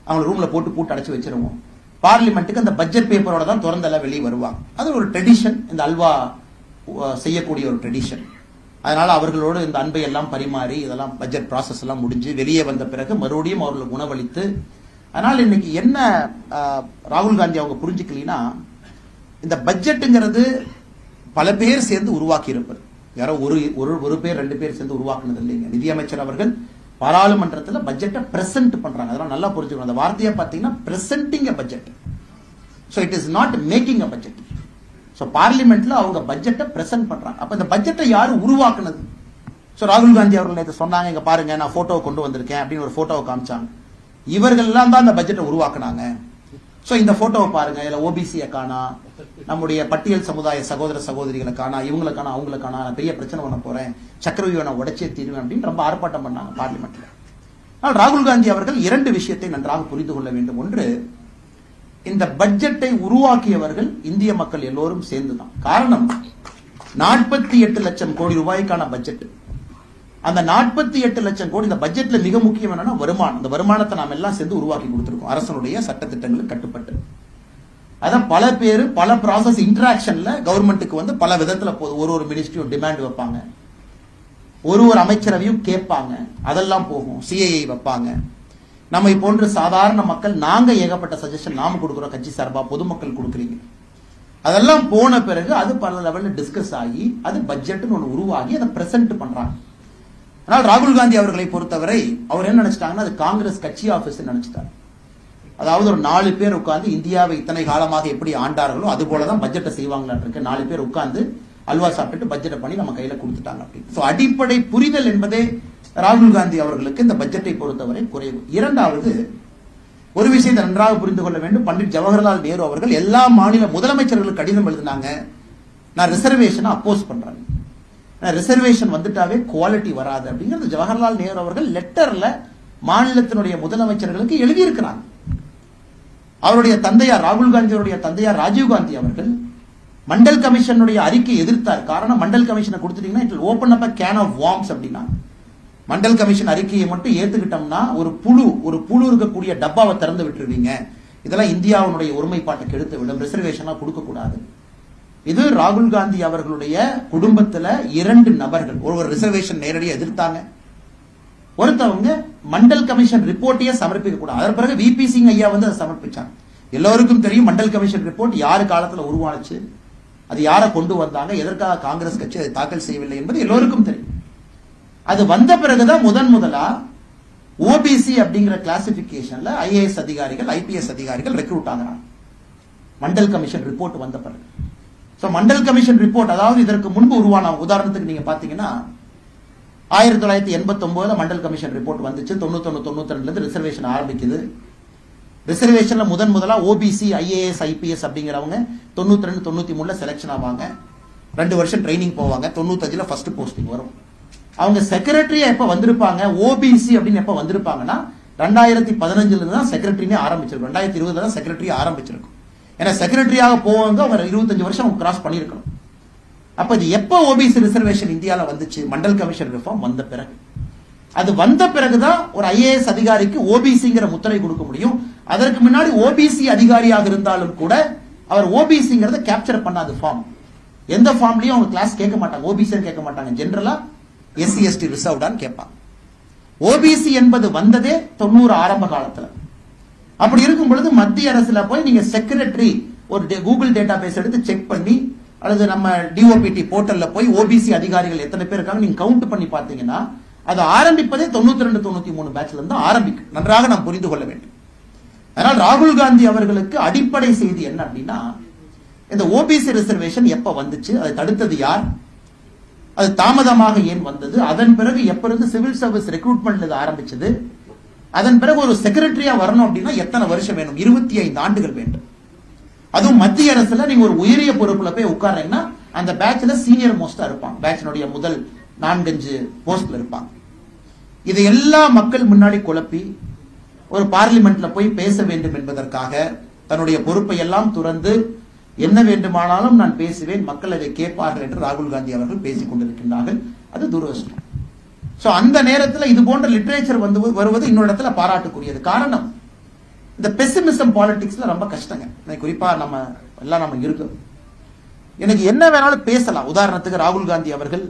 அவங்க ரூம்ல போட்டு அடைச்சு வச்சிருவோம். பார்லிமெண்ட்டுக்கு அந்த பட்ஜெட் பேப்பரோட தான் திறந்தெல்லாம் வெளியே வருவாங்க. அது ஒரு ட்ரெடிஷன், இந்த அல்வா செய்யக்கூடிய ஒரு ட்ரெடிஷன். அதனால அவர்களோடு இந்த அன்பை எல்லாம் பரிமாறி இதெல்லாம் பட்ஜெட் ப்ராசஸ் எல்லாம் முடிஞ்சு வெளியே வந்த பிறகு மறுபடியும் அவர்களுக்கு உணவளித்து, அதனால இன்னைக்கு என்ன ராகுல் காந்தி அவங்க புரிஞ்சுக்கலீங்கன்னா, இந்த பட்ஜெட்டுங்கிறது பல பேர் சேர்ந்து உருவாக்கி இருப்பது. யாரோ ஒரு பேர் 2 பேர் சேர்ந்து உருவாக்குனது இல்லைங்க. நிதியமைச்சர் அவர்கள் பாராளுமன்றத்தில் பட்ஜெட்டை பிரசன்ட் பண்றாங்க. அதெல்லாம் நல்லா புரிஞ்சுக்கணும். அந்த வார்த்தையை பார்த்தீங்கன்னா presenting a budget. So it is not making a budget. So பார்லிமெண்ட்ல அவங்க பட்ஜெட்டை பிரசன்ட் பண்றாங்க. அப்ப இந்த பட்ஜெட்டை யாரு உருவாக்குனது? ஸோ ராகுல் காந்தி அவர்கள் நேற்று சொன்னாங்க, இங்க பாருங்க நான் போட்டோவை கொண்டு வந்திருக்கேன் அப்படின்னு ஒரு போட்டோவை காமிச்சாங்க. இவர்கள் எல்லாம் தான் இந்த பட்ஜெட்டை உருவாக்குனாங்க. ஸோ இந்த போட்டோவை பாருங்க, இதுல ஓபிசியை காணா, நம்முடைய பட்டியல் சமுதாய சகோதர சகோதரிகளை காணா, இவங்களை காணா, அவங்களை காணா, நான் பெரிய பிரச்சனை பண்ண போறேன், சக்கரவியூவை நான் உடைச்சே தீருவேன் அப்படின்னு ரொம்ப ஆர்ப்பாட்டம் பண்ணாங்க பார்லிமெண்ட்ல. ஆனால் ராகுல் காந்தி அவர்கள் 2 விஷயத்தை நன்றாக புரிந்து கொள்ள வேண்டும். ஒன்று, இந்த பட்ஜெட்டை உருவாக்கியவர்கள் இந்திய மக்கள் எல்லோரும் சேர்ந்துதான். காரணம், 48 லட்சம் கோடி ரூபாய்க்கான பட்ஜெட். அந்த 48 லட்சம் கோடி, இந்த பட்ஜெட்ல மிக முக்கியம் என்னன்னா வருமானம். இந்த வருமானத்தை நாம் எல்லாம் சேர்ந்து உருவாக்கி கொடுத்திருக்கோம் அரசனுடைய சட்டத்திட்டங்களுக்கு கட்டுப்பட்டு. அதான் பல பேர் பல ப்ராசஸ் இன்டராக்ஷன்ல கவர்மெண்ட்டுக்கு வந்து பல விதத்துல போகுது. ஒரு மினிஸ்ட்ரியும் டிமாண்ட் வைப்பாங்க, ஒரு அமைச்சரவையும் கேட்பாங்க, அதெல்லாம் போகும். சிஐஐ வைப்பாங்க. நம்மை போன்ற சாதாரண மக்கள் நாங்க ஏகப்பட்ட சஜஷன் நாம கொடுக்கிறோம், கட்சி சார்பா, பொதுமக்கள் கொடுக்குறீங்க. அதெல்லாம் போன பிறகு அது பல லெவல்ல டிஸ்கஸ் ஆகி அது பட்ஜெட்னு ஒன்று உருவாகி அதை பிரசன்ட் பண்றாங்க. ஆனால் ராகுல் காந்தி அவர்களை பொறுத்தவரை அவர் என்ன நினைச்சிட்டாங்கன்னா, அது காங்கிரஸ் கட்சி ஆபீஸ் நினைச்சிட்டாங்க. அதாவது ஒரு 4 பேர் உட்கார்ந்து இந்தியாவை இத்தனை காலமாக எப்படி ஆண்டார்களோ அது போலதான் பட்ஜெட்டை செய்வாங்களான் இருக்கு. 4 பேர் உட்கார்ந்து அல்வா சாப்பிட்டு பட்ஜெட்டை பண்ணி நம்ம கையில கொடுத்துட்டாங்க அப்படின்னு. அடிப்படை புரிதல் என்பதே ராகுல் காந்தி அவர்களுக்கு இந்த பட்ஜெட்டை பொறுத்தவரை குறைவு. இரண்டாவது, ஒரு விஷயத்தை நன்றாக புரிந்து கொள்ள வேண்டும். பண்டிட் ஜவஹர்லால் நேரு அவர்கள் எல்லா மாநில முதலமைச்சர்களுக்கு கடிதம் எழுதினாங்க, நான் ரிசர்வேஷனை அப்போஸ் பண்றேன், ரிசர்வேஷன் வந்துட்டாவே குவாலிட்டி வராது அப்படிங்கிறது ஜவஹர்லால் நேரு அவர்கள் லெட்டர்ல மாநிலத்தினுடைய முதலமைச்சர்களுக்கு எழுதியிருக்கிறாங்க. அவருடைய தந்தையார், ராகுல் காந்தியுடைய தந்தையார் ராஜீவ் காந்தி அவர்கள் மண்டல் கமிஷனுடைய அறிக்கை எதிர்த்தார். காரணம், மண்டல் கமிஷனை கொடுத்துட்டீங்கன்னா it will open up a can of worms அப்படின்னா. மண்டல் கமிஷன் அறிக்கையை மட்டும் ஏத்துக்கிட்டோம்னா ஒரு புழு இருக்கக்கூடிய டப்பாவை திறந்து விட்டுருவீங்க, இதெல்லாம் இந்தியாவுடைய ஒருமைப்பாட்டை கெடுத்து விடும், ரிசர்வேஷன்லாம் கொடுக்க கூடாது. இது ராகுல் காந்தி அவர்களுடைய குடும்பத்துல 2 நபர்கள் ஒரு ரிசர்வேஷன் நேரடியாக எதிர்த்தாங்க. ஒருத்தவங்க மண்டல் கமிஷன் ரிப்போர்ட்டையே சமர்ப்பிக்க கூடாது. அதன் பிறகு விபி சிங் ஐயா வந்து அதை சமர்ப்பிச்சாங்க. எல்லோருக்கும் தெரியும் மண்டல் கமிஷன் ரிப்போர்ட் யாரு காலத்துல உருவானுச்சு, அது யாரை கொண்டு வந்தாங்க, எதற்காக காங்கிரஸ் கட்சி அதை தாக்கல் செய்யவில்லை என்பது எல்லோருக்கும் தெரியும். அது வந்த பிறகுதான் முதலா ஓபிசி அப்படிங்கிற கிளாசிபிகேஷன்ல ஐஏஎஸ் அதிகாரிகள், ஐபிஎஸ் அதிகாரிகள் ரெக்ரூட் ஆகிறாங்க மண்டல் கமிஷன் ரிப்போர்ட் வந்த பிறகு. மண்டல் கமிஷன் ரிப்போர்ட், அதாவது இதற்கு முன்பு உருவான, உதாரணத்துக்கு நீங்க பாத்தீங்கன்னா 1989 மண்டல் கமிஷன் ரிப்போர்ட் வந்துச்சு. 91-92 ரிசர்வேஷன் ஆரம்பிக்குது. ரிசர்வேஷன்ல முதலா ஓபிசி, ஐஏஎஸ், ஐபிஎஸ் அப்படிங்கிறவங்க 92-93 செலக்ஷன் ஆவாங்க. 2 வருஷம் ட்ரைனிங் போவாங்க. 95 ஃபர்ஸ்ட் போஸ்டிங் வரும். அவங்க செக்ரட்டரியா எப்ப வந்திருப்பாங்க, ஓபிசி அப்படின்னு எப்ப வந்திருப்பாங்கன்னா 2015 தான் செக்ரட்டரியே ஆரம்பிச்சிருக்கும். 2020 தான் செக்ரட்டரி ஆரம்பிச்சிருக்கும். ஏன்னா செக்ரட்டரியாக போவாங்க அவங்க 25 வருஷம் கிராஸ் பண்ணிருக்கணும். அப்ப இது எப்ப ஓபிசி ரிசர்வேஷன் இந்தியாவில் வந்துச்சு, மண்டல் கமிஷன் ரிஃபார்ம் வந்த பிறகு. அது வந்த பிறகுதான் ஒரு ஐஏஎஸ் அதிகாரிக்கு ஓபிசிங்கிற முத்திரை கொடுக்க முடியும். அதற்கு முன்னாடி ஓபிசி அதிகாரியாக இருந்தாலும் கூட அவர் ஓபிசிங்கிறத கேப்சர் பண்ணாத ஃபார்ம். எந்த ஃபார்ம்லயும் அவங்க கிளாஸ் கேட்க மாட்டாங்க, ஓபிசி கேட்க மாட்டாங்க. ஜெனரலா எஸ்சி எஸ்டி ரிசர்வ்டான்னு கேட்பாங்க. ஓபிசி என்பது வந்ததே 90 ஆரம்ப காலத்துல. அப்படி இருக்கும் பொழுது மத்திய அரசுல போய் நீங்க செக்ரட்டரி ஒரு கூகுள் டேட்டா பேஸ் எடுத்து செக் பண்ணி அல்லது நம்ம டிஓபிடி போர்ட்டல்ல போய் ஓபிசி அதிகாரிகள் எத்தனை பேர் இருக்காங்க நீங்க கவுண்ட் பண்ணி பார்த்தீங்கன்னா அது ஆரம்பிப்பதே 92 93 பேட்ச்ல இருந்து ஆரம்பிக்கும். நன்றாக நாம் புரிந்து கொள்ள வேண்டும். அதனால் ராகுல் காந்தி அவர்களுக்கு அடிப்படை செய்தி என்ன அப்படின்னா, இந்த ஓபிசி ரிசர்வேஷன் எப்ப வந்துச்சு, அதை தடுத்தது யார், அது தாமதமாக ஏன் வந்தது, அதன் பிறகு எப்ப இருந்து சிவில் சர்வீஸ் ரெக்ரூட்மெண்ட் ஆரம்பிச்சது, அதன் பிறகு ஒரு செக்ரட்டரியா வரணும் அப்படின்னா எத்தனை வருஷம் வேணும், 25 ஆண்டுகள் வேண்டும். அதுவும் மத்திய அரசுல நீங்க ஒரு உயரிய பொறுப்புல போய் உட்கார்றீங்கன்னா அந்த பேட்ச்ல சீனியர் மோஸ்டா இருப்பாங்க, பேட்சினுடைய முதல் 4-5 போஸ்ட்ல இருப்பாங்க. இது எல்லா மக்கள் முன்னாடி குழப்பி ஒரு பார்லிமெண்ட்ல போய் பேச வேண்டும் என்பதற்காக தன்னுடைய பொறுப்பை எல்லாம் துறந்து என்ன வேண்டுமானாலும் நான் பேசுவேன், மக்கள் அதை கேட்பார்கள் என்று ராகுல் காந்தி அவர்கள் பேசிக் கொண்டிருக்கின்றார்கள். அது துரதிர்ஷ்டம். சோ அந்த நேரத்தில் இது போன்ற லிட்டரேச்சர் வந்து வருவது இன்னொரு இடத்துல பாராட்டுக்குரியது. காரணம், இந்த பெசிமிசம் பாலிடிக்ஸ்ல ரொம்ப கஷ்டங்க. குறிப்பா நம்ம இருக்கு. எனக்கு என்ன வேணாலும் பேசலாம். உதாரணத்துக்கு ராகுல் காந்தி அவர்கள்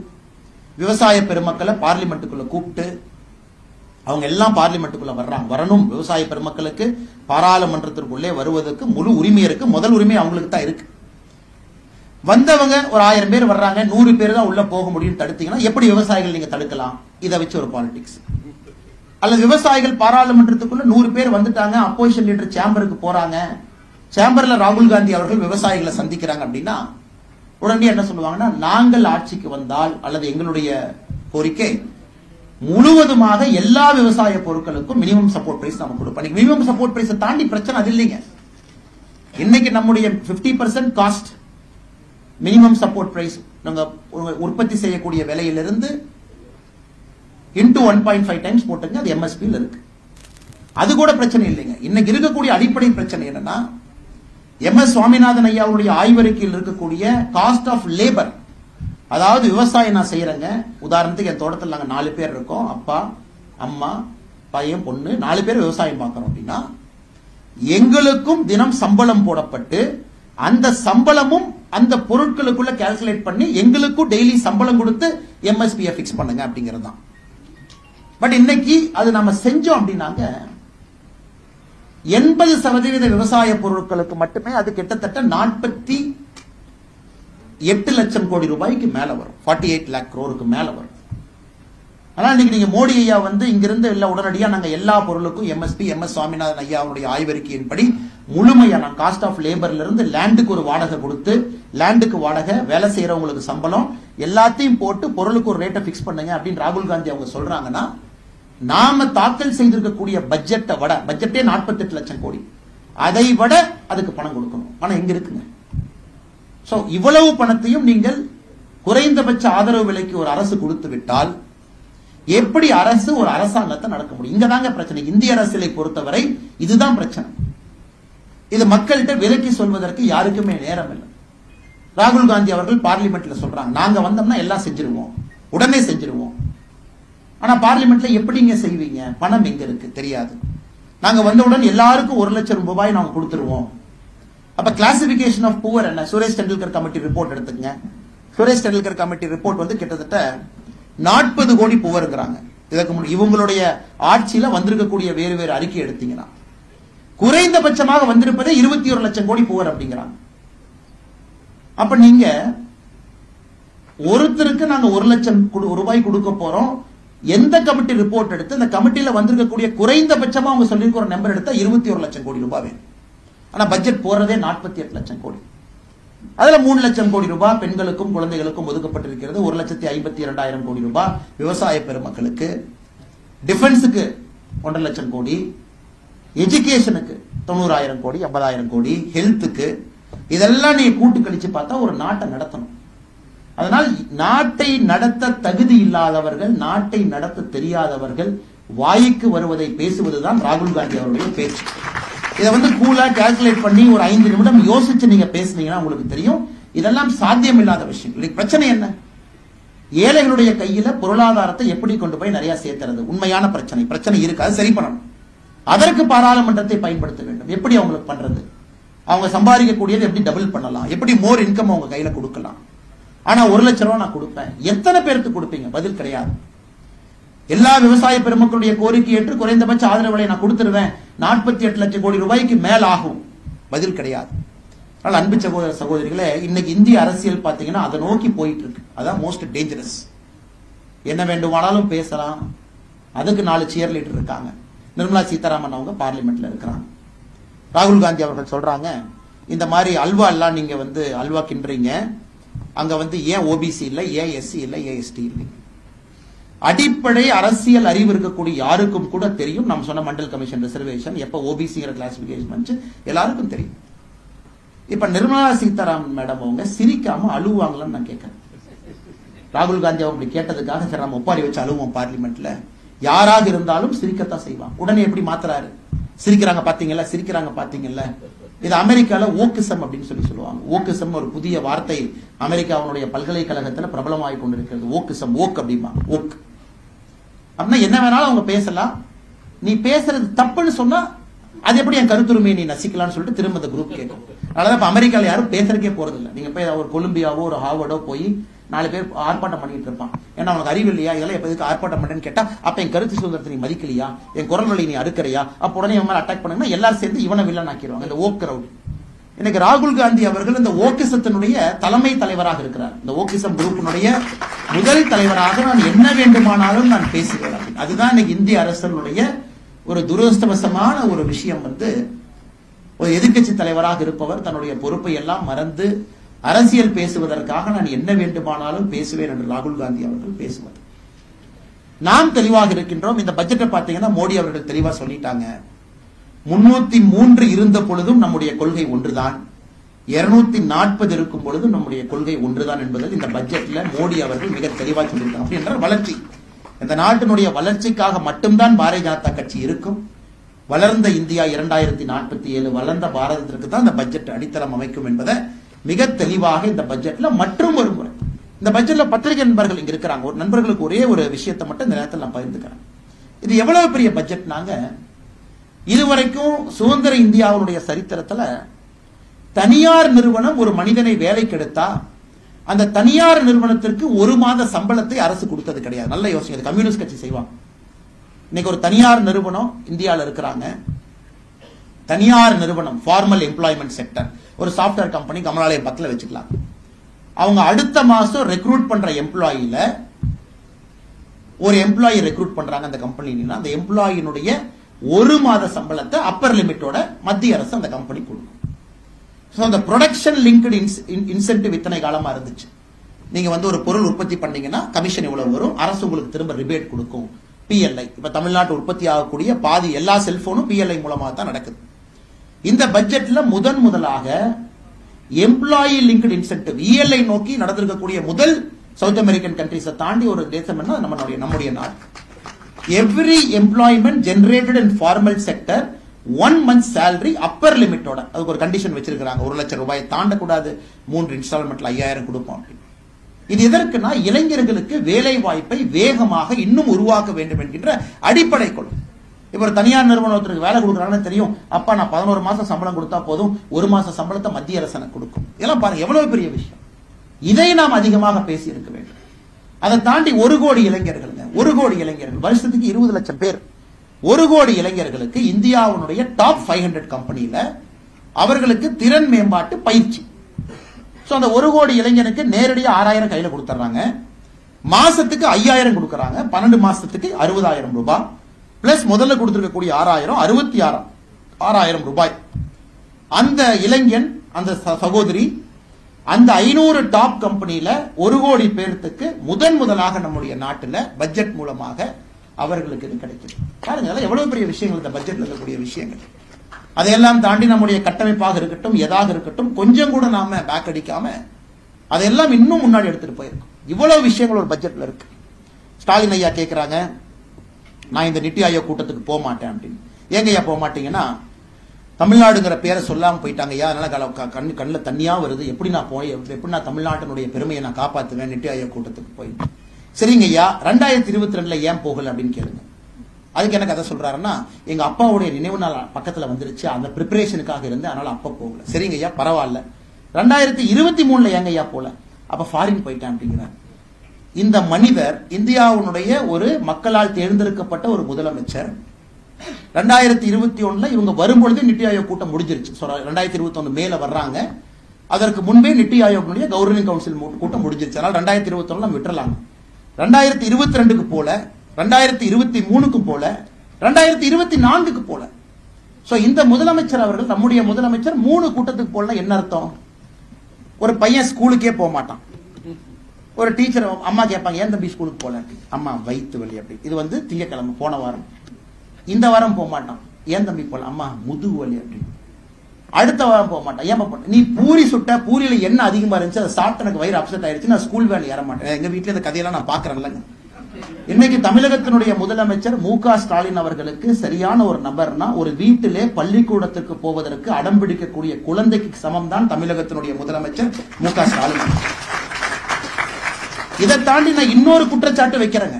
விவசாய பெருமக்களை பார்லிமெண்ட்டுக்குள்ள கூப்பிட்டு அவங்க எல்லாம் பார்லிமெண்ட்டுக்குள்ள வரணும். விவசாய பெருமக்களுக்கு பாராளுமன்றத்திற்குள்ளே வருவதற்கு முழு உரிமை இருக்கு. முதல் உரிமை அவங்களுக்கு தான் இருக்கு. வந்தவங்க ஒரு 1000 பேர் வர்றாங்க, 100 பேர் தான் உள்ள போக முடியும் தடுத்தீங்கன்னா எப்படி விவசாயிகள் நீங்க தடுக்கலாம்? இதை வச்சு ஒரு பாலிடிக்ஸ். அல்லது விவசாயிகள் பாராளுமன்றத்துக்குள்ள 100 பேர் வந்துட்டாங்க, அப்போசிஷன் லீடர் சேம்பருக்கு போறாங்க, சேம்பர்ல ராகுல் காந்தி அவர்கள் விவசாயிகளை சந்திக்கிறாங்க அப்படின்னா உடனே என்ன சொல்லுவாங்கன்னா, நாங்கள் ஆட்சிக்கு வந்தால் அல்லது எங்களுடைய கோரிக்கை முழுவதுமாக எல்லா விவசாய பொருட்களுக்கும் மினிமம் சப்போர்ட் பிரைஸ் நம்ம கொடுப்போம். மினிமம் சப்போர்ட் பிரைஸ் தாண்டி பிரச்சனை அது இல்லைங்க. இன்னைக்கு நம்முடைய 50% காஸ்ட் மினிமம் சப்போர்ட் பிரைஸ் நாங்க உற்பத்தி செய்யக்கூடிய விலையிலிருந்து இன்டு 1.5 டைம்ஸ் போட்டுங்க, அது எம்எஸ்பியில் இருக்கு. அது கூட பிரச்சனை இல்லைங்க. இன்னைக்கு இருக்கக்கூடிய அடிப்படை பிரச்சனை என்னன்னா, எம்எஸ் சுவாமிநாதன் ஐயாவுடைய ஆய்வறிக்கையில் இருக்கக்கூடிய காஸ்ட் ஆஃப் லேபர், அதாவது விவசாயம் நான் செய்யறேங்க. உதாரணத்துக்கு என் தோட்டத்தில் நாங்க 4 பேர் இருக்கோம், அப்பா அம்மா பையன் பொண்ணு 4 பேர் விவசாயம் பார்க்கறோம் அப்படின்னா எங்களுக்கும் தினம் சம்பளம் போடப்பட்டு அந்த சம்பளமும் அந்த பொருட்களுக்குள்ள கால்குலேட் பண்ணி எங்களுக்கும் டெய்லி சம்பளம் கொடுத்து எம்எஸ்பியை பிக்ஸ் பண்ணுங்க அப்படிங்கிறது தான். பட் இன்னைக்கு அது நம்ம செஞ்சோம் அப்படின்னாங்க 80% விவசாய பொருட்களுக்கு மட்டுமே அது கிட்டத்தட்ட 48 லட்சம் கோடி ரூபாய்க்கு மேல வரும். 48 lakh crore மேல வரும். ஆனா இன்னைக்கு நீங்க மோடி ஐயா வந்து இங்கிருந்து இல்ல உடனடியா நாங்க எல்லா பொருளுக்கும் எம்எஸ்பி எம்எஸ் சுவாமிநாதன் ஐயாவுடைய ஆய்வறிக்கையின்படி முழுமையா நான் காஸ்ட் ஆஃப் லேபர்ல இருந்து லேண்டுக்கு ஒரு வாடகை கொடுத்து, லேண்டுக்கு வாடகை, வேலை செய்யறவங்களுக்கு சம்பளம் எல்லாத்தையும் போட்டு பொருளுக்கு ஒரு ரேட்டை பிக்ஸ் பண்ணுங்க அப்படின்னு ராகுல் காந்தி அவங்க சொல்றாங்கன்னா, நாம தாக்கல் செய்திருக்கக்கூடிய பட்ஜெட்டை விட, பட்ஜெட்டே 48 லட்சம் கோடி, அதை விட அதுக்கு பணம் கொடுக்கணும். பணம் எங்க இருக்குங்க? சோ இவ்வளவு பணத்தையும் நீங்கள் குறைந்தபட்ச ஆதரவு விலைக்கு ஒரு அரசு கொடுத்து விட்டால் எப்படி அரசு ஒரு அரசாங்கத்தை நடக்க முடியும்? இங்கதாங்க பிரச்சனை. இந்திய அரசியலை பொறுத்தவரை இதுதான் பிரச்சனை. இது மக்கள்கிட்ட விலக்கி சொல்வதற்கு யாருக்குமே நேரம் இல்லை. ராகுல் காந்தி அவர்கள் பார்லிமெண்ட்ல சொல்றாங்க, நாங்க வந்தோம்னா எல்லாம் செஞ்சிருவோம், உடனே செஞ்சிருவோம். ஆனா பார்லிமெண்ட்ல எப்படிங்க செய்வீங்க? பணம் எங்க இருக்கு தெரியாது. நாங்க வந்தவுடன் எல்லாருக்கும் 1 லட்சம் ரூபாய் நாங்க கொடுத்துருவோம். அப்ப கிளாசிபிகேஷன் ஆஃப் புவர் என்ன? சுரேஷ் டெண்டுல்கர் கமிட்டி ரிப்போர்ட் எடுத்துங்க. சுரேஷ் டெண்டுல்கர் கமிட்டி ரிப்போர்ட் வந்து கிட்டத்தட்ட 40 கோடி புவருங்கிறாங்க. இதற்கு முன் இவங்களுடைய ஆட்சியில வந்திருக்கக்கூடிய வேறு வேறு அறிக்கை எடுத்தீங்கன்னா குறைந்தபட்சமாக வந்திருப்பதே 21 லட்சம் கோடி புவர் அப்படிங்கிறாங்க. அப்ப நீங்க ஒருத்தருக்கு நாங்க 1 லட்சம் ரூபாய் கொடுக்க போறோம். எந்த கமிட்டி ரிப்போர்ட் எடுத்து இந்த கமிட்டியில வந்திருக்கக்கூடிய குறைந்தபட்சமா அவங்க சொல்லியிருக்கிற நம்பர் எடுத்தா 21 லட்சம் கோடி ரூபாய் வேணும். ஆனா பட்ஜெட் போறதே 48 லட்சம் கோடி. அதுல 3 லட்சம் கோடி ரூபாய் பெண்களுக்கும் குழந்தைகளுக்கும் ஒதுக்கப்பட்டிருக்கிறது. 1,52,000 கோடி ரூபாய் விவசாய பெருமக்களுக்கு, டிஃபென்ஸுக்கு 1.5 லட்சம் கோடி, எஜுகேஷனுக்கு 90,000 கோடி, 50,000 கோடி, ஹெல்த்துக்கு. இதெல்லாம் நீங்க கூட்டு கழிச்சு பார்த்தா ஒரு நாட்டை நடத்தணும். அதனால் நாட்டை நடத்த தகுதி இல்லாதவர்கள், நாட்டை நடத்த தெரியாதவர்கள் வாய்க்கு வருவதை பேசுவதுதான் ராகுல் காந்தி அவருடைய பேச்சு. இதை வந்து கூலா கால்குலேட் பண்ணி ஒரு 5 நிமிடம் யோசிச்சு நீங்க பேசுனீங்கன்னா உங்களுக்கு தெரியும் இதெல்லாம் சாத்தியம் இல்லாத விஷயம். பிரச்சனை என்ன? ஏழைகளுடைய கையில பொருளாதாரத்தை எப்படி கொண்டு போய் நிறைய சேர்த்துறது உண்மையான பிரச்சனை இருக்கு. அது சரி பண்ணணும். அதற்கு பாராளுமன்றத்தை பயன்படுத்த வேண்டும். எப்படி அவங்களுக்கு பண்றது? அவங்க சம்பாதிக்கக்கூடியது எப்படி டபுள் பண்ணலாம்? எப்படி மோர் இன்கம் அவங்க கையில கொடுக்கலாம்? ஆனா 1 லட்சம் ரூபாய் நான் கொடுப்பேன். எத்தனை பேருக்கு கொடுப்பீங்க? பதில் கிடையாது. எல்லா விவசாய பெருமக்களுடைய கோரிக்கை ஏற்று குறைந்தபட்ச ஆதரவு விலை நான் கொடுத்துருவேன், 48 லட்சம் கோடி ரூபாய்க்கு மேல் ஆகும். பதில் கிடையாது. அதனால அன்பு சகோதர சகோதரிகளே, இன்னைக்கு இந்திய அரசியல் பாத்தீங்கன்னா அதை நோக்கி போயிட்டு இருக்கு. அதான் மோஸ்ட் டேஞ்சரஸ். என்ன வேண்டுமானாலும் பேசலாம், அதுக்கு 4 சியர் லீடர் இருக்காங்க. நிர்மலா சீதாராமன் அவங்க பார்லிமெண்ட்ல இருக்கிறாங்க. ராகுல் காந்தி அவர்கள் சொல்றாங்க, இந்த மாதிரி அல்வா எல்லாம் நீங்க அல்வா கிண்டுறீங்க, அங்க ஏன் ஓபிசி இல்ல, ஏன் எஸ்சி இல்ல, ஏன் எஸ்டி இல்லை. அடிப்படை அரசியல் அறிவு இருக்கக்கூடிய யாருக்கும் கூட தெரியும். நம்ம சொன்ன மண்டல் கமிஷன் ரிசர்வேஷன் எப்ப ஓபிசிங்கிற கிளாசிபிகேஷன் வந்துச்சு எல்லாருக்கும் தெரியும். இப்ப நிர்மலா சீதாராமன் மேடம் அவங்க சிரிக்காம அழுவாங்களான்னு நான் கேட்கிறேன். ராகுல் காந்தி அவங்க கேட்டதுக்காக சரி நம்ம ஒப்பாரி வச்சு அழுவோம் பார்லிமெண்ட்ல, யாராக இருந்தாலும் சிரிக்கத்தான் செய்வான். உடனே எப்படி மாத்துறாரு, சிரிக்கிறாங்க பாத்தீங்கல்ல, சிரிக்கிறாங்க பாத்தீங்கல்ல. இது அமெரிக்கால ஓக்கிசம் அப்படின்னு சொல்லுவாங்க. ஓக்கிசம் ஒரு புதிய வார்த்தை அமெரிக்காவுடைய பல்கலைக்கழகத்துல பிரபலமாகி கொண்டிருக்கிறது. ஓக்கிசம், ஓக் அப்படிமா, ஓக் அப்படின்னா என்ன வேணாலும் அவங்க பேசலாம். நீ பேசுறது தப்புன்னு சொன்னா அது எப்படி என் கருத்துரிமையை நீ நசிக்கலாம்னு சொல்லிட்டு திரும்ப அந்த குரூப் கேட்கும். அதனால இப்ப அமெரிக்கால யாரும் பேசுறதுக்கே போறது இல்லை. நீங்க போய் ஒரு கொலம்பியாவோ ஒரு ஹார்வர்டோ போய் 4 பேர் ஆர்ப்பாட்டம் பண்ணிட்டு இருப்பான். ஏன்னா அவனுக்கு அறிவு இல்லையா, இதெல்லாம் எப்ப எதுக்கு ஆர்ப்பாட்டம் பண்ணேன்னு கேட்டா, அப்ப என் கருத்து சுதந்திரத்தை நீ மதிக்கலையா, என் குரல் வழி நீ அறுக்கறையா, அப்ப உடனே இவங்க அட்டாக் பண்ணுங்கன்னா எல்லாரும் சேர்ந்து இவனை வில்லன் ஆக்கிடுவாங்க. இந்த ஓக் கிரவுட். இன்னைக்கு ராகுல் காந்தி அவர்கள் இந்த ஓக்கிசத்தினுடைய தலைமை தலைவராக இருக்கிறார். இந்த ஓக்கிசம் குரூப்பினுடைய முதல் தலைவராக நான் என்ன வேண்டுமானாலும் நான் பேசுகிறேன். அதுதான் இன்னைக்கு இந்திய அரசனுடைய ஒரு துரதிருஷ்டவசமான ஒரு விஷயம். ஒரு எதிர்க்கட்சி தலைவராக இருப்பவர் தன்னுடைய பொறுப்பை எல்லாம் மறந்து அரசியல் பேசுவதற்காக நான் என்ன வேண்டுமானாலும் பேசுவேன் என்று ராகுல் காந்தி அவர்கள் பேசுவார். நாம் தெளிவாக இருக்கின்றோம். இந்த பட்ஜெட்டை பார்த்தீங்கன்னா மோடி அவர்கள் தெளிவா சொல்லிட்டாங்க. 303 இருந்த பொழுதும் நம்முடைய கொள்கை ஒன்றுதான், 240 இருக்கும் பொழுதும் நம்முடைய கொள்கை ஒன்றுதான் என்பதில் இந்த பட்ஜெட்ல மோடி அவர்கள் மிக தெளிவாக சொல்லியிருக்காங்க. அப்படி என்றால் வளர்ச்சி, இந்த நாட்டினுடைய வளர்ச்சிக்காக மட்டும்தான் பாரதிய ஜனதா கட்சி இருக்கும். வளர்ந்த இந்தியா 2047 வளர்ந்த பாரதத்திற்கு தான் இந்த பட்ஜெட் அடித்தளம் அமைக்கும் என்பதை மிக தெளிவாக இந்த பட்ஜெட்ல மற்றும் ஒரு முறை இந்த பட்ஜெட்ல பத்திரிகை நண்பர்கள் இங்க இருக்கிறாங்க. ஒரு நண்பர்களுக்கு ஒரே ஒரு விஷயத்தை மட்டும் இந்த நேரத்தில் நான் பகிர்ந்துக்கிறேன். இது எவ்வளவு பெரிய பட்ஜெட்னாங்க, இதுவரைக்கும் சுதந்திர இந்தியாவுடைய சரித்திரத்துல தனியார் நிறுவனம் ஒரு மனிதனை வேலைக்கு எடுத்தா அந்த தனியார் நிறுவனத்திற்கு 1 மாத சம்பளத்தை அரசு கொடுத்தது கிடையாது. நல்ல யோசனை. கம்யூனிஸ்ட் கட்சி செய்வாங்க. இன்னைக்கு ஒரு தனியார் நிறுவனம் இந்தியாவில் இருக்கிறாங்க, தனியார் நிறுவனம், ஃபார்மல் எம்ப்ளாய்மெண்ட் செக்டர், ஒரு சாப்ட்வேர் கம்பெனி கமலாலயம் 10ல வச்சுக்கலாம். அவங்க அடுத்த மாசம் ரெக்ரூட் பண்ற எம்ப்ளாயில ஒரு எம்ப்ளாயி ரெக்ரூட் பண்றாங்க அந்த கம்பெனினா, அந்த எம்ப்ளாயினுடைய 1 மாத சம்பளத்தை அப்பர் லிமிட்டோட மத்திய அரசு அந்த கம்பெனி கொடுக்கும். அந்த ப்ரொடக்ஷன் லிங்க்டு இன்சென்டிவ் இத்தனை காலமா இருந்துச்சு. நீங்க ஒரு பொருள் உற்பத்தி பண்ணீங்கன்னா கமிஷன் இவ்வளவு வரும், அரசு உங்களுக்கு திரும்ப ரிபேட் கொடுக்கும். PLI, இப்ப தமிழ்நாட்டு உற்பத்தி ஆகக்கூடிய பாதி எல்லா செல்போனும் PLI மூலமா தான் நடக்குது. இந்த பட்ஜெட்ல முதலாக எம்ப்ளாயி லிங்க்டு இன்சென்டிவ் ELI நோக்கி நடந்திருக்கக்கூடிய முதல் சவுத் அமெரிக்கன் கண்ட்ரிஸை தாண்டி ஒரு தேசம் என்ன நம்முடைய நாடு. Every employment generated in formal sector 1 month salary upper லிமிட்டோட, அதுக்கு ஒரு கண்டிஷன் வச்சிருக்காங்க. 1 லட்சம் ரூபாயை தாண்டக்கூடாது, 3 இன்ஸ்டால்மெண்ட்ல 5000 கொடுப்போம். இது எதற்குனா இளைஞர்களுக்கு வேலை வாய்ப்பை வேகமாக இன்னும் உருவாக்க வேண்டும் என்கின்ற அடிப்படை கொள்கை. இப்ப ஒரு தனியார் நிறுவனத்திற்கு வேலை கொடுக்குறாங்கன்னு தெரியும், அப்பா நான் 11 மாசம் சம்பளம் கொடுத்தா போதும், 1 மாசம் சம்பளத்தை மத்திய அரசு எனக்கு கொடுக்கும். இதெல்லாம் பாருங்க எவ்வளவு பெரிய விஷயம். இதை நாம் அதிகமாக பேசி இருக்க வேண்டும். அதை தாண்டி 1 கோடி இளைஞர்கள், 1 கோடி இளைஞர்கள், வருஷத்துக்கு 20 லட்சம் பேர், 1 கோடி இளைஞர்களுக்கு இந்தியாவுடைய டாப் 500 கம்பெனியில அவர்களுக்கு திறன் மேம்பாட்டு பயிற்சி. அந்த 1 கோடி இளைஞனுக்கு நேரடியா 6000 கையில கொடுத்துறாங்க, மாசத்துக்கு 5000 கொடுக்கறாங்க, 12 மாசத்துக்கு 60000 ரூபாய் பிளஸ் முதல்ல கொடுத்திருக்கக்கூடிய 6000 66,000 ரூபாய். அந்த இளைஞன், அந்த சகோதரி அந்த 500 டாப் கம்பெனியில 1 கோடி பேருக்கு முதலாக நம்முடைய நாட்டில் பட்ஜெட் மூலமாக அவர்களுக்கு இது கிடைக்குது. பாருங்க எவ்வளவு பெரிய விஷயங்கள் இந்த பட்ஜெட்ல இருக்கக்கூடிய விஷயங்கள். அதையெல்லாம் தாண்டி நம்முடைய கட்டமைப்பாக இருக்கட்டும், எதாக இருக்கட்டும், கொஞ்சம் கூட நாம பேக் அடிக்காம அதையெல்லாம் இன்னும் முன்னாடி எடுத்துட்டு போயிருக்கோம். இவ்வளவு விஷயங்கள் ஒரு பட்ஜெட்ல இருக்கு. ஸ்டாலின் ஐயா கேட்கிறாங்க, நான் இந்த நித்தி ஆயோக் கூட்டத்துக்கு போக மாட்டேன் அப்படின்னு. ஏங்க ஐயா போக மாட்டீங்கன்னா, தமிழ்நாடுங்கிற பேரை சொல்லாம போயிட்டாங்க ஐயா, அதனால கண்ணில் தண்ணியா வருது, எப்படி நான் தமிழ்நாட்டினுடைய பெருமையை நான் காப்பாத்துவேன் நித்தி ஆயோக் கூட்டத்துக்கு போய். சரிங்க ஐயா, 2022 ஏன் போகல அப்படின்னு கேளுங்க. அதுக்கு எனக்கு அதை சொல்றாருன்னா, எங்க அப்பாவுடைய நினைவு நாள் பக்கத்துல வந்துருச்சு, அந்த ப்ரிப்பரேஷனுக்காக இருந்து, அதனால அப்பா போகல. சரிங்க ஐயா பரவாயில்ல, 2023 ஏங்க ஐயா போல? அப்ப ஃபாரின் போயிட்டேன் அப்படிங்கிறார். இந்த மனிதர் இந்தியாவுடைய ஒரு மக்களால் தேர்ந்தெடுக்கப்பட்ட ஒரு முதலமைச்சர். 2021 இவங்க வரும்பொழுது நித்தி ஆயோக் கூட்டம் முடிஞ்சிருச்சு. 2021 மேல வர்றாங்க. அதற்கு முன்பே நித்தி ஆயோக் கவர்னிங் கவுன்சில் கூட்டம் முடிஞ்சிருச்சு. அதனால 2021 நம்ம விட்டுறலாம். 2022க்கு போல, 2023க்கு போல, 2024க்கு போல. சோ இந்த முதலமைச்சர் அவர்கள், நம்முடைய முதலமைச்சர் 3 கூட்டத்துக்கு போல என்ன அர்த்தம்? ஒரு பையன் ஸ்கூலுக்கே போக மாட்டான். ஒரு டீச்சர் அம்மா கேட்பாங்க, ஏன் தம்பி ஸ்கூலுக்கு போல? அம்மா வயிற்று வலி. அப்படி இது வந்து திங்கக்கிழமை போன வாரம். இந்த வாரம் போக மாட்டான். ஏன் தம்பி போல? அம்மா முதுகு வலி. அப்படி அடுத்த வாரம் போக மாட்டான். ஏன் போட்ட? நீ பூரி சுட்ட, பூரியில என்ன அதிகமா இருந்துச்சு, அதை சாப்பிட்டு எனக்கு வயிறு அப்செட் ஆயிடுச்சு, நான் ஸ்கூல் வேலை ஏற மாட்டேன். எங்க வீட்டுல இந்த கதையெல்லாம் நான் பாக்குறேன்லங்க. இன்னைக்கு தமிழகத்தினுடைய முதலமைச்சர் மு.க. ஸ்டாலின் அவர்களுக்கு சரியான ஒரு நபர்னா, ஒரு வீட்டிலே பள்ளிக்கூடத்துக்கு போவதற்கு அடம் பிடிக்கக்கூடிய குழந்தைக்கு சமம் தான் தமிழகத்தினுடைய முதலமைச்சர் மு.க. ஸ்டாலின். இதை தாண்டி நான் இன்னொரு குற்றச்சாட்டு வைக்கிறேங்க.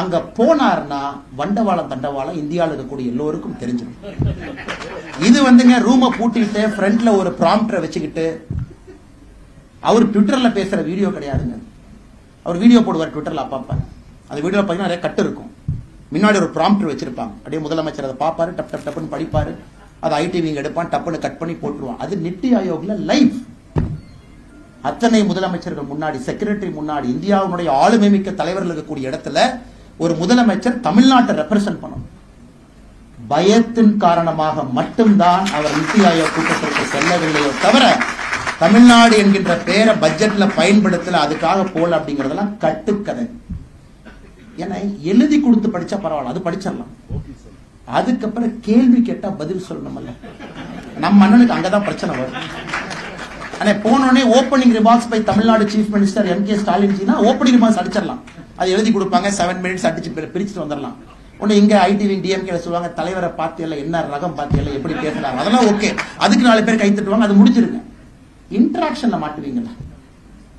அங்க போனார்னா வண்டவாளம் தண்டவாளம் இந்தியாவில் இருக்கக்கூடிய எல்லோருக்கும் தெரிஞ்சிடும். இது வந்துங்க ரூமை பூட்டிட்டு ஃப்ரண்ட்ல ஒரு ப்ராம்ப்டரை வச்சுக்கிட்டு, அவர் ட்விட்டர்ல பேசுற வீடியோ கிடையாதுங்க. அவர் வீடியோ போடுவார் ட்விட்டர்ல அப்பப்ப. அந்த வீடியோ பார்த்தீங்கன்னா நிறைய கட்டு இருக்கும். முன்னாடி ஒரு ப்ராம்ப்டர் வச்சிருப்பாங்க. அப்படியே முதலமைச்சர் அதை பார்ப்பாரு, டப் டப் டப்னு படிப்பாரு. அதை ஐடிவிங்க எடுப்பான், டப்புன்னு கட் பண்ணி போட்டுருவான். அது நித்தி ஆயோக்ல லைவ். அத்தனை முதலமைச்சர்கள் முன்னாடி, செக்ரட்டரி முன்னாடி, இந்தியாவுடைய ஆளுமை மிக்க தலைவர்கள் இருக்கக்கூடிய இடத்துல ஒரு முதலமைச்சர் தமிழ்நாட்டை ரெப்ரசென்ட் பண்ணணும். பயத்தின் காரணமாக மட்டும்தான் அவர் நித்தி ஆயோக் கூட்டத்திற்கு செல்லவில்லையோ தவிர, தமிழ்நாடு என்கின்ற பேரை பட்ஜெட்ல பயன்படுத்தல, அதுக்காக போல அப்படிங்கறதெல்லாம் கட்டுக்கதை. ஏன்னா எழுதி கொடுத்து படிச்சா பரவாயில்ல, அது படிச்சிடலாம். அதுக்கப்புறம் கேள்வி கேட்டா பதில் சொல்லணும்ல. நம்ம அண்ணனுக்கு அங்கதான் பிரச்சனை வரும். ஆனா போனோடனே opening remarks by Tamil Nadu chief minister M K. Stalin ஜினா ஓப்பனிங் ரிமார்க்ஸ் அடிச்சிடலாம். அது எழுதி கொடுப்பாங்க, 7 மினிட்ஸ் அடிச்சு பிரிச்சுட்டு வந்துடலாம். உடனே இங்க ஐடிவி டிஎம்கே சொல்லுவாங்க, தலைவரை பார்த்தியல்ல, என்ன ரகம் பார்த்தியல்ல, எப்படி பேசுறாங்க, அதெல்லாம் ஓகே. அதுக்கு 4 பேர் கை தட்டுவாங்க, அது முடிச்சிருங்க. இன்டராக்ஷன்ல மாட்டுவீங்களா?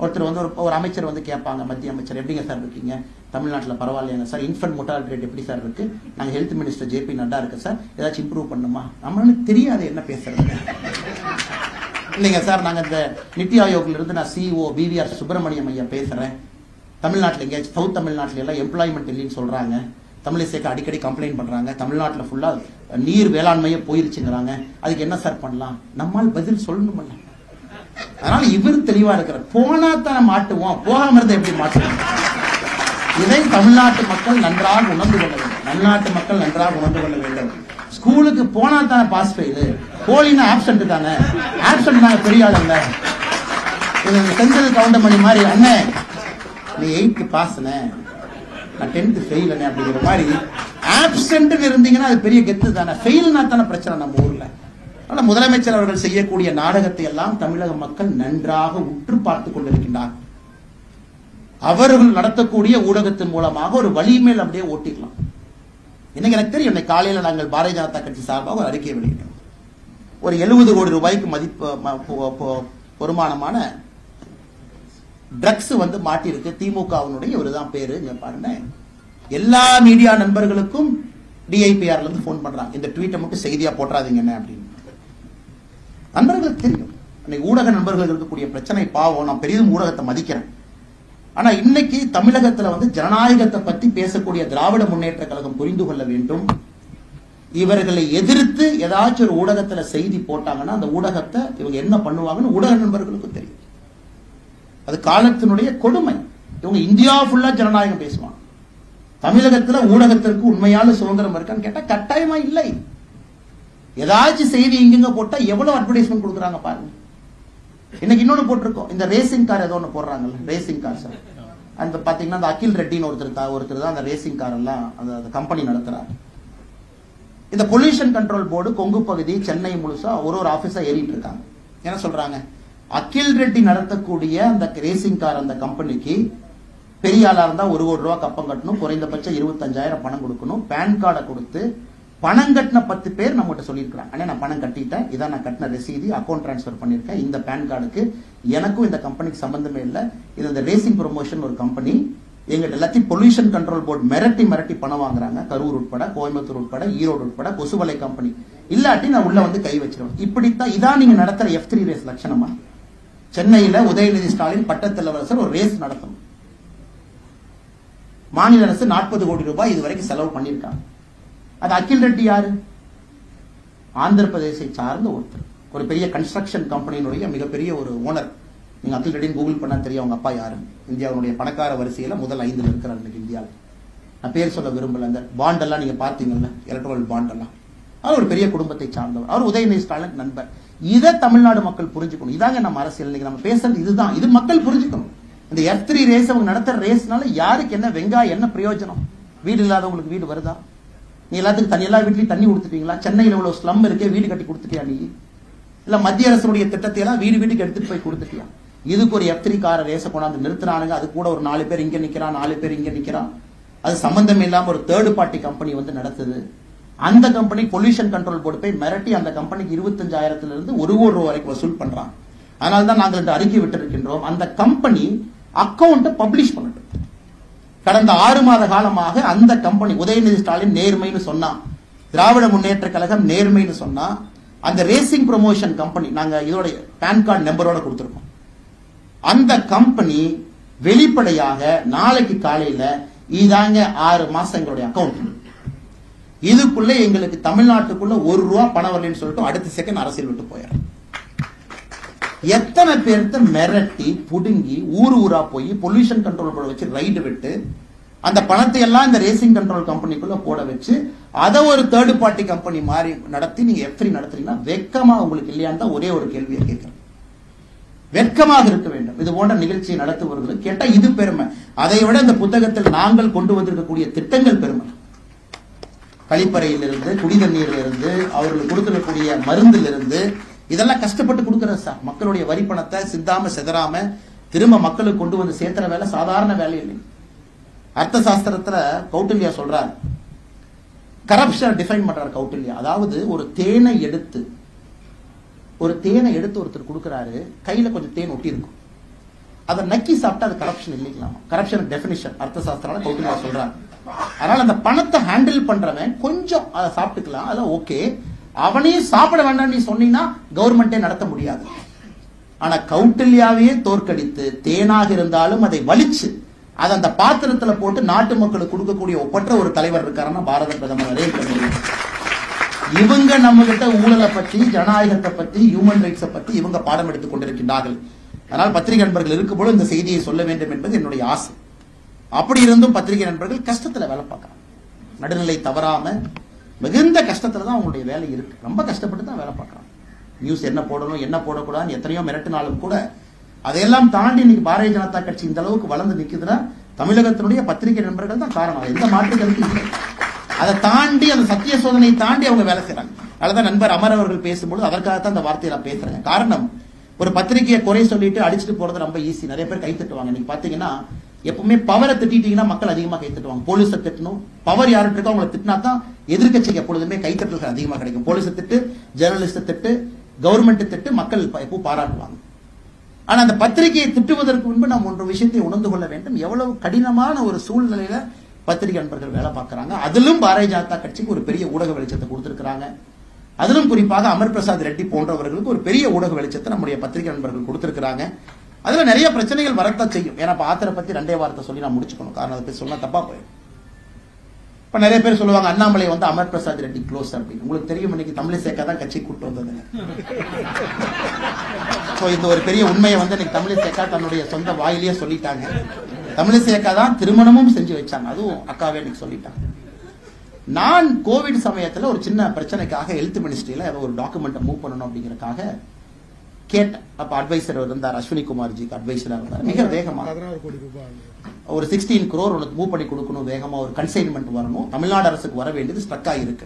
ஒருத்தர் வந்து ஒரு அமைச்சர் வந்து கேட்பாங்க, மத்திய அமைச்சர், எப்படிங்க சார் இருக்கீங்க, தமிழ்நாட்டில் பரவாயில்லையாங்க சார், இன்ஃபன்ட் மோர்டாலிட்டி ரேட் எப்படி சார் இருக்கு, நாங்கள் ஹெல்த் மினிஸ்டர் ஜே.பி. நட்டா இருக்கு சார், ஏதாச்சும் இம்ப்ரூவ் பண்ணுமா? நம்மளுக்கு தெரியாது என்ன பேசுறது. இல்லைங்க சார், நாங்கள் இந்த நித்தி ஆயோக்ல இருந்து நான் சிஇஓ பிவிஆர் சுப்பிரமணியம் ஐயா பேசுறேன். தமிழ்நாட்டில் எங்கேயாச்சும் சவுத் தமிழ்நாட்டில எல்லாம் எம்ப்ளாய்மெண்ட் இல்லைன்னு சொல்றாங்க. தமிழிசைக்கு அடிக்கடி கம்ப்ளைண்ட் பண்றாங்க. தமிழ்நாட்டில் ஃபுல்லா நீர் வேளாண்மையே போயிருச்சுங்கிறாங்க. அதுக்கு என்ன சார் பண்ணலாம்? நம்மால் பதில் சொல்லணும்ல. அதனால இவர் தெளிவா இருக்கிறார். போனா தானே மாட்டுவோம், போகாம இருந்தா எப்படி மாட்டுவோம்? இதை தமிழ்நாட்டு மக்கள் நன்றாக உணர்ந்து கொள்ள வேண்டும். தமிழ்நாட்டு மக்கள் நன்றாக உணர்ந்து கொள்ள வேண்டும். ஸ்கூலுக்கு போனா தானே பாஸ் ஃபெயில், போலினா ஆப்சென்ட் தானே. ஆப்சென்ட் நாங்க பெரிய ஆள் இல்ல. செஞ்சது கவுண்டமணி மாதிரி, அண்ணே நீ 8th பாஸ்னே, நான் 10th ஃபெயில் அப்படிங்கிற மாதிரி ஆப்சென்ட் இருந்தீங்கன்னா அது பெரிய கெத்து தானே. ஃபெயில்னா தானே பிரச்சனை நம்ம ஊர்ல. அதனால முதலமைச்சர் அவர்கள் செய்யக்கூடிய நாடகத்தை எல்லாம் தமிழக மக்கள் நன்றாக உற்று பார்த்துக் கொண்டிருக்கின்றார். அவர்கள் நடத்தக்கூடிய ஊடகத்தின் மூலமாக ஒரு வழி மேல் அப்படியே ஓட்டிக்கலாம். இன்னைக்கு எனக்கு தெரியும், இன்னைக்கு காலையில் நாங்கள் பாரதிய ஜனதா கட்சி சார்பாக ஒரு அறிக்கையை வெளியிட்டோம். ஒரு 70 கோடி ரூபாய்க்கு மதிப்பு வருமானமான ட்ரக்ஸ் வந்து மாட்டிருக்கு. திமுகவினுடைய ஒருதான் பேரு. இங்க பாருங்க, எல்லா மீடியா நண்பர்களுக்கும் டிஐபிஆர்ல இருந்து போன் பண்றாங்க, இந்த ட்வீட்டை மட்டும் செய்தியா போட்டுறாதீங்க என்ன அப்படின்னு. நண்பர்களுக்கு தெரியும், இன்னைக்கு ஊடக நண்பர்கள் இருக்கக்கூடிய பிரச்சனை பாவம். நான் பெரிதும் ஊடகத்தை மதிக்கிறேன். ஆனா இன்னைக்கு தமிழகத்துல வந்து ஜனநாயகத்தை பத்தி பேசக்கூடிய திராவிட முன்னேற்ற கழகம் புரிந்து கொள்ள வேண்டும். இவர்களை எதிர்த்து ஏதாச்சும் ஒரு ஊடகத்துல செய்தி போட்டாங்கன்னா அந்த ஊடகத்தை இவங்க என்ன பண்ணுவாங்கன்னு ஊடக நண்பர்களுக்கு தெரியும். அது காலத்தினுடைய கொடுமை. இவங்க இந்தியா ஃபுல்லா ஜனநாயகம் பேசுவாங்க. தமிழகத்துல ஊடகத்திற்கு உண்மையான சுதந்திரம் இருக்கான்னு கேட்டா கட்டாயமா இல்லை. ஏதாச்சும் செய்தி இங்க போட்டா எவ்வளவு அட்வர்டைஸ்மெண்ட் கொடுக்குறாங்க பாருங்க. இன்னைக்கு இன்னொன்னு போட்டிருக்கோம், இந்த ரேசிங் கார் ஏதோ ஒன்று போடுறாங்கல்ல, ரேசிங் கார் சார். அந்த பாத்தீங்கன்னா அந்த அகில் ரெட்டின்னு ஒருத்தர் தான் அந்த ரேசிங் கார் எல்லாம் அந்த கம்பெனி நடத்துறாரு. இந்த பொல்யூஷன் கண்ட்ரோல் போர்டு கொங்கு பகுதி, சென்னை முழுசா ஒரு ஆபீஸா ஏறிட்டு இருக்காங்க. என்ன சொல்றாங்க? அகில் ரெட்டி நடத்தக்கூடிய அந்த ரேசிங் கார் அந்த கம்பெனிக்கு பெரிய ஆளா இருந்தா 1 கோடி ரூபாய் கப்பம் கட்டணும், குறைந்தபட்சம் 25,000 பணம் கொடுக்கணும். பேன் கார்டை கொடுத்து பணம் கட்டின 10 பேர் நம்மகிட்ட சொல்லியிருக்காங்க, அண்ணே நான் பணம் கட்டிட்டேன், இதான் நான் கட்டின ரசீதி, அக்கௌண்ட் டிரான்ஸ்பர் பண்ணிருக்கேன், இந்த பேன் கார்டுக்கு எனக்கும் இந்த கம்பெனிக்கு சம்பந்தமே இல்லை, இது இந்த ரேசிங் ப்ரொமோஷன் ஒரு கம்பெனி, எங்கிட்ட எல்லாத்தையும் பொல்யூஷன் கண்ட்ரோல் போர்டு மிரட்டி பணம் வாங்குறாங்க. கரூர் உட்பட, கோயம்புத்தூர் உட்பட, ஈரோடு உட்பட, கொசுவலை கம்பெனி. இல்லாட்டி நான் உள்ள வந்து கை வச்சிருவேன். இப்படித்தான் இதான் நீங்க நடத்துற F3 ரேஸ் லட்சணமா? சென்னையில உதயநிதி ஸ்டாலின் பட்டத்தலைவர் ஒரு ரேஸ் நடத்தணும். மாநில அரசு 40 கோடி ரூபாய் இதுவரைக்கும் செலவு பண்ணியிருக்காங்க. அது அகில் ரெட்டி யாரு? ஆந்திர பிரதேசை சார்ந்த ஒருத்தர், ஒரு பெரிய கன்ஸ்ட்ரக்ஷன் கம்பெனியினுடைய மிகப்பெரிய ஒரு ஓனர். நீங்க அகில் ரெட்டின்னு கூகுள் பண்ணா தெரியும் அவங்க அப்பா யாரு. இந்தியாவுடைய பணக்கார வரிசையில முதல் 5ல் இருக்கிறார் இன்னைக்கு இந்தியாவில். நான் பேர் சொல்ல விரும்பல. அந்த பாண்ட் எல்லாம் நீங்க பார்த்தீங்கல்ல, எலக்ட்ரல் பாண்ட் எல்லாம், அவர் ஒரு பெரிய குடும்பத்தை சார்ந்தவர். அவர் உதயநிதி ஸ்டாலின் நண்பர். இதை தமிழ்நாடு மக்கள் புரிஞ்சுக்கணும். இதாங்க நம்ம அரசியல். இன்னைக்கு நம்ம பேசுறது இதுதான். இது மக்கள் புரிஞ்சுக்கணும். இந்த F3 ரேஸ் அவங்க நடத்துற ரேஸ்னால யாருக்கு என்ன வெங்காயம், என்ன பிரயோஜனம்? வீடு இல்லாதவங்களுக்கு வீடு வருதா? நீ எல்லாத்துக்கும் தனி, எல்லா வீட்லயும் தண்ணி கொடுத்துட்டீங்களா? சென்னையில் இவ்வளவு ஸ்லம் இருக்கே, வீடு கட்டி கொடுத்துட்டியா நீ? இல்ல மத்திய அரசுடைய திட்டத்தை எல்லாம் வீடு வீட்டுக்கு எடுத்துட்டு போய் கொடுத்துட்டியா? இதுக்கு ஒரு F3 கார ரேஸை கொண்டாந்து நிறுத்தினானுங்க. அது கூட ஒரு 4 பேர் இங்க நிக்கிறான், 4 பேர் இங்க நிக்கிறான். அது சம்பந்தம் இல்லாம ஒரு தேர்ட் பார்ட்டி கம்பெனி வந்து நடத்துது. அந்த கம்பெனி பொல்யூஷன் கண்ட்ரோல் போர்டு போய் மிரட்டி அந்த கம்பெனிக்கு 25,000 இருந்து 1 கோடி ரூபாய் வரைக்கும் வசூல் பண்றான். அதனால தான் நாங்கள் இந்த அறிக்கை விட்டிருக்கின்றோம். அந்த கம்பெனி அக்கவுண்ட் பப்ளிஷ் பண்ணட்டும். கடந்த 6 மாத காலமாக அந்த கம்பெனி உதயநிதி ஸ்டாலின் நேர்மைன்னு சொன்னா, திராவிட முன்னேற்ற கழகம் நேர்மைன்னு சொன்னா, அந்த ரேசிங் ப்ரமோஷன் கம்பெனி நாங்க இதோட பான் கார்டு நம்பரோட கொடுத்திருக்கோம். அந்த கம்பெனி வெளிப்படையாக நாளைக்கு காலையில இதாங்க 6 மாசங்களுடைய அக்கவுண்ட், இதுக்குள்ள எங்களுக்கு தமிழ்நாட்டுக்குள்ள 1 ரூபா பணம் வரலன்னு சொல்லிட்டு அடுத்த செகண்ட் அரசியல் விட்டு போயிடும். எத்தனை பேர்த்த மிரட்டி புடுங்கி ஊரா போய் பொல்யூஷன் கண்ட்ரோல் போர்டு வச்சு ரைடு விட்டு அந்த பணத்தை எல்லாம் இந்த ரேசிங் கண்ட்ரோல் கம்பெனிக்குள்ள போட வச்சு அதை ஒரு தேர்ட் பார்ட்டி கம்பெனி மாதிரி நடத்தி நீங்க F3 நடத்துறீங்கன்னா வெக்கமா உங்களுக்கு இல்லையான்னு தான் ஒரே ஒரு கேள்வியை கேட்கிறேன். வெட்கமாக இருக்க வேண்டும். இது போன்ற நிகழ்ச்சியை நடத்துவர்கள் கேட்டா இது பெருமை. அதை விட இந்த புத்தகத்தில் நாங்கள் கொண்டு வந்திருக்கக்கூடிய திட்டங்கள் பெருமை. கழிப்பறையிலிருந்து, குடி தண்ணீரிலிருந்து, அவர்களுக்கு கொடுக்கக்கூடிய மருந்திலிருந்து, இதெல்லாம் கஷ்டப்பட்டு கொடுக்கிறது சார். மக்களுடைய வரி பணத்தை சிந்தாம செதறாம திரும்ப மக்களுக்கு கொண்டு வந்து சேர்த்துற வேலை சாதாரண வேலை இல்லை. அர்த்த சாஸ்திரத்துல கௌட்டில்யா சொல்றார், கரப்ஷன் டிஃபைன் பண்றார் கௌட்டில்யா. அதாவது ஒரு தேனை எடுத்து ஒருத்தர் கொடுக்கிறாரு, கையில கொஞ்சம் தேன் ஒட்டி இருக்கும், அதை நக்கி சாப்பிட்டா அது கரப்ஷன் இல்லைங்களாமா. கரப்ஷன் டெபினிஷன் அர்த்த சாஸ்திரம் கௌட்டில்யா சொல்றாரு. அதனால அந்த பணத்தை ஹேண்டில் பண்றவன் கொஞ்சம் அதை சாப்பிட்டுக்கலாம், அதெல்லாம் ஓகே. அவனையும் சாப்பிட வேண்டாம் நீ சொன்னீங்கன்னா கவர்மெண்டே நடத்த முடியாது. ஆனா கௌட்டில்யாவையே தோற்கடித்து தேனாக இருந்தாலும் அதை வலிச்சு அதை அந்த பாத்திரத்துல போட்டு நாட்டு மக்களுக்கு கொடுக்கக்கூடிய ஒப்பற்ற ஒரு தலைவர் இருக்காருன்னா பாரத பிரதமர் நரேந்திர மோடி. இவங்க நம்ம கிட்ட ஊழலை பற்றி, ஜனநாயகத்தை பற்றி, ஹியூமன் ரைட்ஸை பற்றி இவங்க பாடம் எடுத்துக் கொண்டிருக்கின்றார்கள். அதனால் பத்திரிகை நண்பர்கள் இருக்கும்போது இந்த செய்தியை சொல்ல வேண்டும் என்பது என்னுடைய ஆசை. அப்படி இருந்தும் பத்திரிகை நண்பர்கள் கஷ்டத்துல வேலை பார்க்கறாங்க. நடுநிலை தவறாம மிகுந்த கஷ்டத்துல தான் அவங்களுடைய வேலை இருக்கு. ரொம்ப கஷ்டப்பட்டு தான் வேலை பார்க்கறாங்க. நியூஸ் என்ன போடணும், என்ன போடக்கூடாதுன்னு எத்தனையோ மிரட்டினாலும் கூட அதையெல்லாம் தாண்டி இன்னைக்கு பாரதிய ஜனதா கட்சி இந்த அளவுக்கு வளர்ந்து நிக்குதுன்னா தமிழகத்தினுடைய பத்திரிகை நண்பர்கள் தான் காரணம். எந்த மாற்று கருத்து இல்லை. அதை தாண்டி அந்த சத்திய சோதனையை தாண்டி அவங்க வேலை செய்யறாங்க. அதனாலதான் நண்பர் அமர் அவர்கள் பேசும்போது அதற்காகத்தான் அந்த வார்த்தையை நான் பேசுறேன். காரணம், ஒரு பத்திரிகையை குறை சொல்லிட்டு அடிச்சுட்டு போறது ரொம்ப ஈஸி. நிறைய பேர் கை தட்டுவாங்க. நீங்க பாத்தீங்கன்னா எப்பவுமே பவரை திட்டிட்டீங்கன்னா மக்கள் அதிகமா கை தட்டுவாங்க. போலீஸை திட்டணும், பவர் யாருக்கு இருக்கோ அவங்களை திட்டினா தான் எதிர்கட்சிக்கு எப்பொழுதுமே கைத்தட்டல்கள் அதிகமா கிடைக்கும். போலீஸை திட்டு, ஜேர்னலிஸ்ட் திட்டு, கவர்மெண்ட் திட்டு மக்கள் எப்பவும் பாராட்டுவாங்க. ஆனா அந்த பத்திரிகையை திட்டுவதற்கு முன்பு நாம் ஒன்று விஷயத்தை உணர்ந்து கொள்ள வேண்டும். எவ்வளவு கடினமான ஒரு சூழ்நிலையில பத்திரிகை நண்பர்கள் வேலை பார்க்கறாங்க. அதிலும் பாரதிய ஜனதா கட்சிக்கு ஒரு பெரிய ஊடக வெளிச்சத்தை கொடுத்திருக்கிறாங்க. அதிலும் குறிப்பாக அமர் பிரசாத் ரெட்டி போன்றவர்களுக்கு ஒரு பெரிய ஊடக வெளிச்சத்தை நம்முடைய பத்திரிகை நண்பர்கள் கொடுத்திருக்கிறாங்க. அதுல நிறைய பிரச்சனைகள் வரத்தான் செய்யும். ஏன்னா ஆத்தரை பத்தி 2 வார்த்தை சொல்லி நான் முடிச்சுக்கணும். காரணம் அதை பத்தி சொன்னா தப்பா போயிடும். இப்ப நிறைய பேர் சொல்லுவாங்க அண்ணாமலை வந்து அமர் பிரசாத் ரெட்டி க்ளோஸ் அப்படின்னு. உங்களுக்கு தெரியும், இன்னைக்கு தமிழிசைக்கா தான் கட்சி கூட்டு வந்தது. இந்த ஒரு பெரிய உண்மையை வந்து இன்னைக்கு தமிழிசைக்கா தன்னுடைய சொந்த வாயிலேயே சொல்லிட்டாங்க. தமிழிசைக்கா தான் திருமணமும் செஞ்சு வச்சாங்க. அதுவும் அக்காவே இன்னைக்கு சொல்லிட்டாங்க. நான் கோவிட் சமயத்துல ஒரு சின்ன பிரச்சனைக்காக ஹெல்த் மினிஸ்ட்ரியில ஒரு டாக்குமெண்ட் மூவ் பண்ணணும் அப்படிங்கறதுக்காக கேட்டேன். அப்ப அட்வைசர் இருந்தார், அஸ்வினி குமார்ஜிக்கு அட்வைசரா இருந்தார். மிக வேகமா ஒரு 16 crore உனக்கு மூவ் பண்ணி கொடுக்கணும், வேகமா ஒரு கன்சைன்மெண்ட் வரணும், தமிழ்நாடு அரசுக்கு வர வேண்டியது ஸ்ட்ரக் ஆகிருக்கு